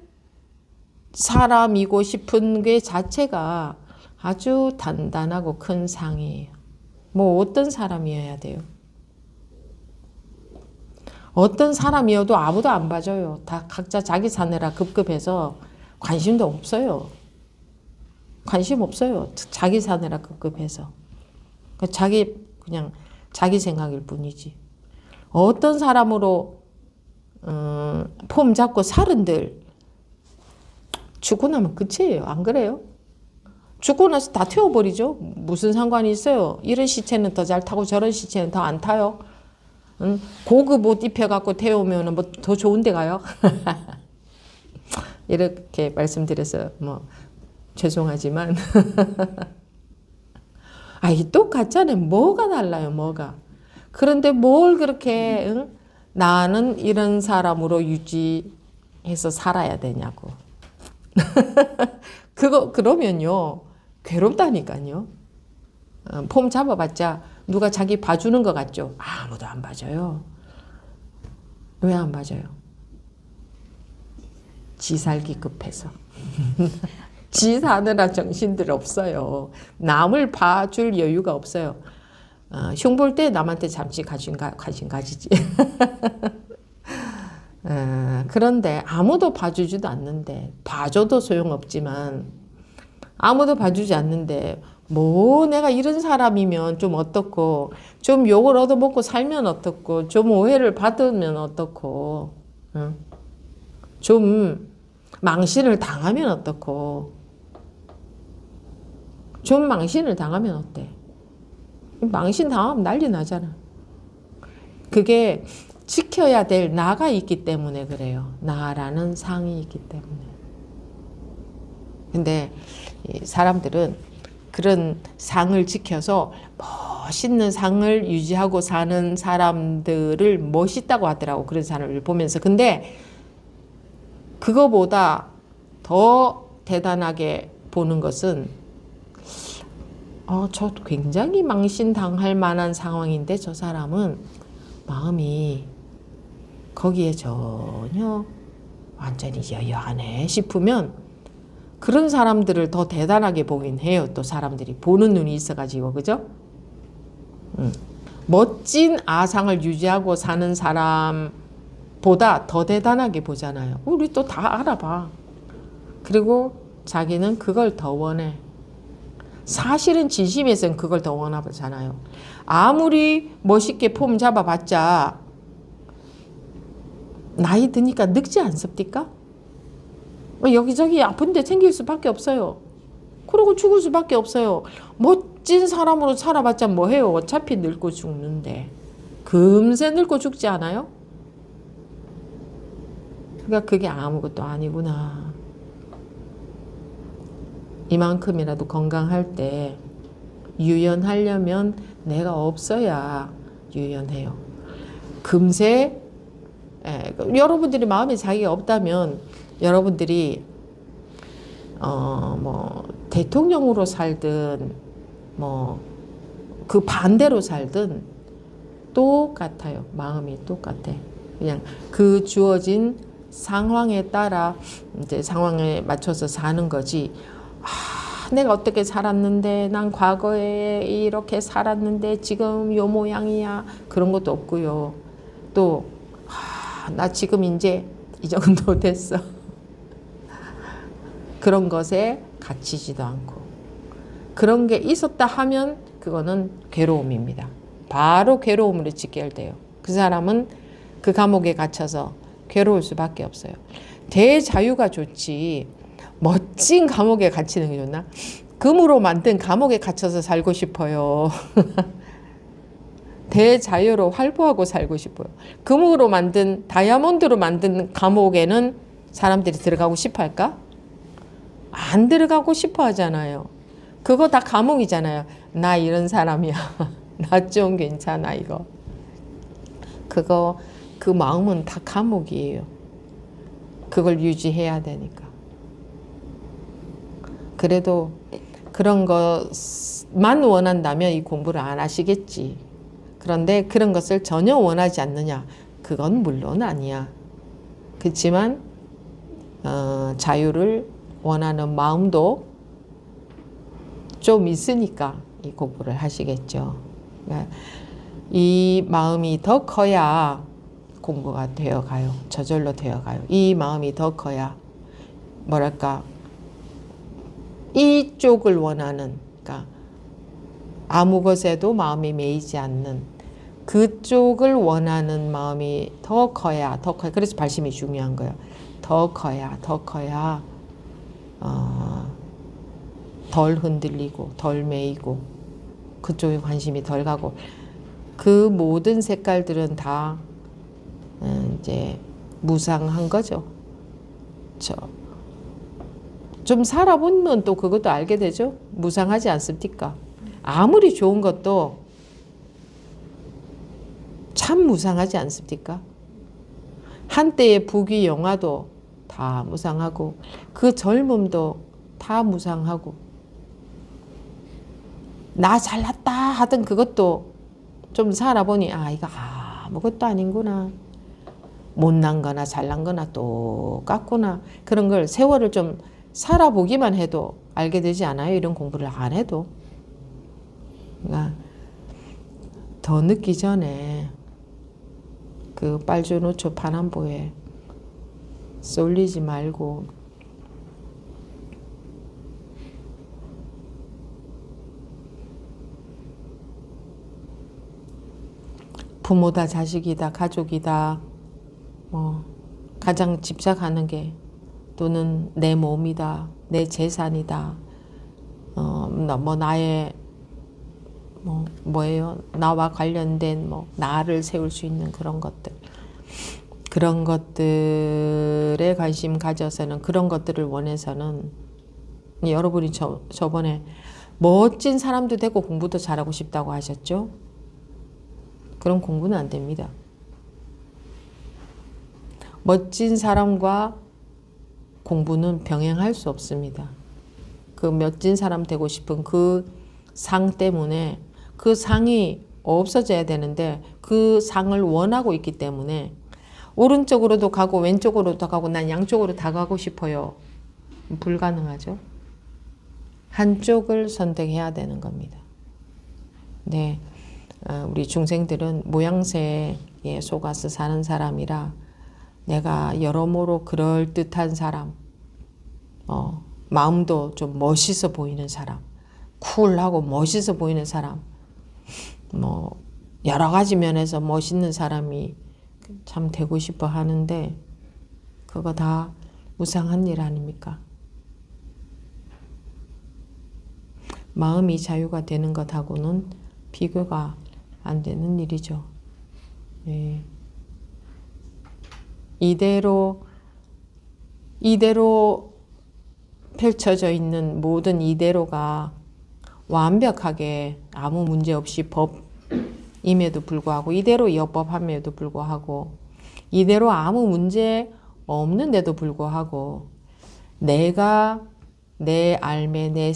사람이고 싶은 게 자체가 아주 단단하고 큰 상이에요. 뭐 어떤 사람이어야 돼요? 어떤 사람이어도 아무도 안 봐줘요. 다 각자 자기 사느라 급급해서 관심도 없어요. 관심 없어요. 자기 사느라 급급해서. 그냥 자기 생각일 뿐이지. 어떤 사람으로 폼 잡고 살은들 죽고 나면 끝이에요. 안 그래요? 죽고 나서 다 태워버리죠. 무슨 상관이 있어요. 이런 시체는 더 잘 타고 저런 시체는 더 안 타요. 고급 옷 입혀갖고 태우면 뭐 더 좋은 데 가요. 이렇게 말씀드려서 뭐 죄송하지만 이 똑같잖아요. 뭐가 달라요, 뭐가. 그런데 뭘 그렇게 나는 이런 사람으로 유지해서 살아야 되냐고. 그러면요 괴롭다니까요. 폼 잡아봤자 누가 자기 봐주는 것 같죠? 아무도 안 봐줘요. 왜 안 봐줘요? 지 살기 급해서. 지 사느라 정신들 없어요. 남을 봐줄 여유가 없어요. 흉볼 때 남한테 잠시 관심 가지지. 그런데 아무도 봐주지도 않는데, 봐줘도 소용없지만 아무도 봐주지 않는데 뭐 내가 이런 사람이면 좀 어떻고, 좀 욕을 얻어먹고 살면 어떻고, 좀 오해를 받으면 어떻고, 좀 망신을 당하면 어떻고. 좀 망신을 당하면 어때? 망신 당하면 난리 나잖아. 그게 지켜야 될 나가 있기 때문에 그래요. 나라는 상이 있기 때문에. 근데 이 사람들은 그런 상을 지켜서 멋있는 상을 유지하고 사는 사람들을 멋있다고 하더라고. 그런 사람을 보면서. 근데 그거보다 더 대단하게 보는 것은 저 굉장히 망신당할 만한 상황인데 저 사람은 마음이 거기에 전혀 완전히 여여하네 싶으면 그런 사람들을 더 대단하게 보긴 해요. 또 사람들이 보는 눈이 있어가지고, 그죠? 멋진 아상을 유지하고 사는 사람보다 더 대단하게 보잖아요. 우리 또 다 알아봐. 그리고 자기는 그걸 더 원해. 사실은 진심에서는 그걸 더 원하잖아요. 아무리 멋있게 폼 잡아봤자 나이 드니까 늙지 않습니까? 여기저기 아픈데 생길 수밖에 없어요. 그러고 죽을 수밖에 없어요. 멋진 사람으로 살아봤자 뭐해요? 어차피 늙고 죽는데. 금세 늙고 죽지 않아요? 그러니까 그게 아무것도 아니구나. 이만큼이라도 건강할 때 유연하려면 내가 없어야 유연해요. 금세 여러분들이 마음에 자기가 없다면 여러분들이 대통령으로 살든 그 반대로 살든 똑같아요. 마음이 똑같아. 그냥 그 주어진 상황에 따라 이제 상황에 맞춰서 사는 거지. 내가 어떻게 살았는데 난 과거에 이렇게 살았는데 지금 요 모양이야. 그런 것도 없고요. 또 나 지금 이제 이 정도 됐어. 그런 것에 갇히지도 않고 그런 게 있었다 하면 그거는 괴로움입니다. 바로 괴로움으로 직결돼요. 그 사람은 그 감옥에 갇혀서 괴로울 수밖에 없어요. 대자유가 좋지 멋진 감옥에 갇히는 게 좋나? 금으로 만든 감옥에 갇혀서 살고 싶어요. 대자유로 활보하고 살고 싶어요. 금으로 만든 다이아몬드로 만든 감옥에는 사람들이 들어가고 싶어 할까? 안 들어가고 싶어 하잖아요. 그거 다 감옥이잖아요. 나 이런 사람이야. 나 좀 괜찮아 이거. 그 마음은 다 감옥이에요. 그걸 유지해야 되니까. 그래도 그런 것만 원한다면 이 공부를 안 하시겠지. 그런데 그런 것을 전혀 원하지 않느냐? 그건 물론 아니야. 그렇지만 자유를 원하는 마음도 좀 있으니까 이 공부를 하시겠죠. 그러니까 이 마음이 더 커야 공부가 되어가요. 저절로 되어가요. 이 마음이 더 커야 뭐랄까 이쪽을 원하는, 그러니까 아무 것에도 마음이 매이지 않는 그쪽을 원하는 마음이 더 커야. 그래서 발심이 중요한 거예요. 더 커야 덜 흔들리고 덜 매이고 그쪽에 관심이 덜 가고 그 모든 색깔들은 다 이제 무상한 거죠. 좀 살아보면 또 그것도 알게 되죠. 무상하지 않습니까? 아무리 좋은 것도 참 무상하지 않습니까? 한때의 부귀 영화도 다 무상하고 그 젊음도 다 무상하고 나 잘났다 하던 그것도 좀 살아보니 이거 아무것도 아닌구나. 못난 거나 잘난 거나 똑같구나. 그런 걸 세월을 좀 살아보기만 해도 알게 되지 않아요? 이런 공부를 안 해도. 그러니까 더 늦기 전에 그 빨주노초 파남보에 쏠리지 말고 부모다 자식이다 가족이다 가장 집착하는 게 또는 내 몸이다 내 재산이다 나의 뭐예요? 나와 관련된 나를 세울 수 있는 그런 것들에 관심 가져서는 그런 것들을 원해서는 여러분이 저번에 멋진 사람도 되고 공부도 잘하고 싶다고 하셨죠? 그럼 공부는 안 됩니다. 멋진 사람과 공부는 병행할 수 없습니다. 그 멋진 사람 되고 싶은 그 상 때문에 그 상이 없어져야 되는데 그 상을 원하고 있기 때문에 오른쪽으로도 가고 왼쪽으로도 가고 난 양쪽으로 다 가고 싶어요. 불가능하죠. 한쪽을 선택해야 되는 겁니다. 네, 우리 중생들은 모양새에 속아서 사는 사람이라 내가 여러모로 그럴듯한 사람, 마음도 좀 멋있어 보이는 사람, 쿨하고 멋있어 보이는 사람, 뭐 여러 가지 면에서 멋있는 사람이 참 되고 싶어 하는데 그거 다 무상한 일 아닙니까? 마음이 자유가 되는 것하고는 비교가 안 되는 일이죠. 네. 이대로 펼쳐져 있는 모든 이대로가 완벽하게 아무 문제 없이 법임에도 불구하고 이대로 여법함에도 불구하고 이대로 아무 문제 없는데도 불구하고 내가 내 삶의 내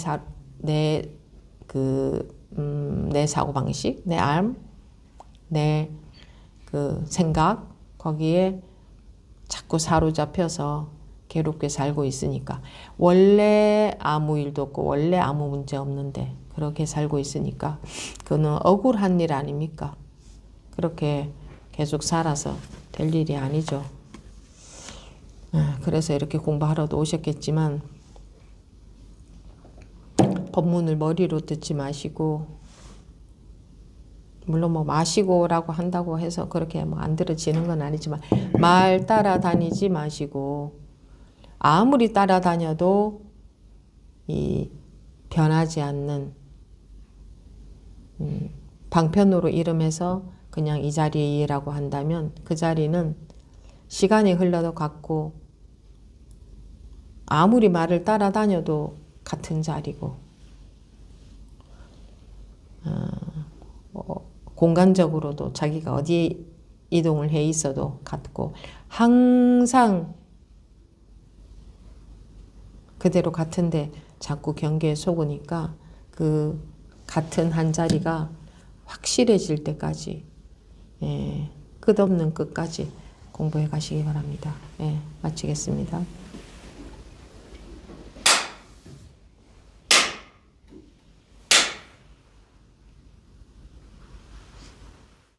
사고방식, 내 삶, 내 그 생각 거기에 자꾸 사로잡혀서 괴롭게 살고 있으니까 원래 아무 일도 없고 원래 아무 문제 없는데 그렇게 살고 있으니까 그는 억울한 일 아닙니까? 그렇게 계속 살아서 될 일이 아니죠. 그래서 이렇게 공부하러도 오셨겠지만 법문을 머리로 듣지 마시고 물론 뭐 마시고라고 한다고 해서 그렇게 뭐 안 들어지는 건 아니지만 말 따라다니지 마시고 아무리 따라다녀도 이 변하지 않는 방편으로 이름해서 그냥 이 자리라고 한다면 그 자리는 시간이 흘러도 같고 아무리 말을 따라다녀도 같은 자리고 공간적으로도 자기가 어디에 이동을 해 있어도 같고 항상 그대로 같은데 자꾸 경계에 속으니까 그 같은 한 자리가 확실해질 때까지 끝없는 끝까지 공부해 가시기 바랍니다. 마치겠습니다.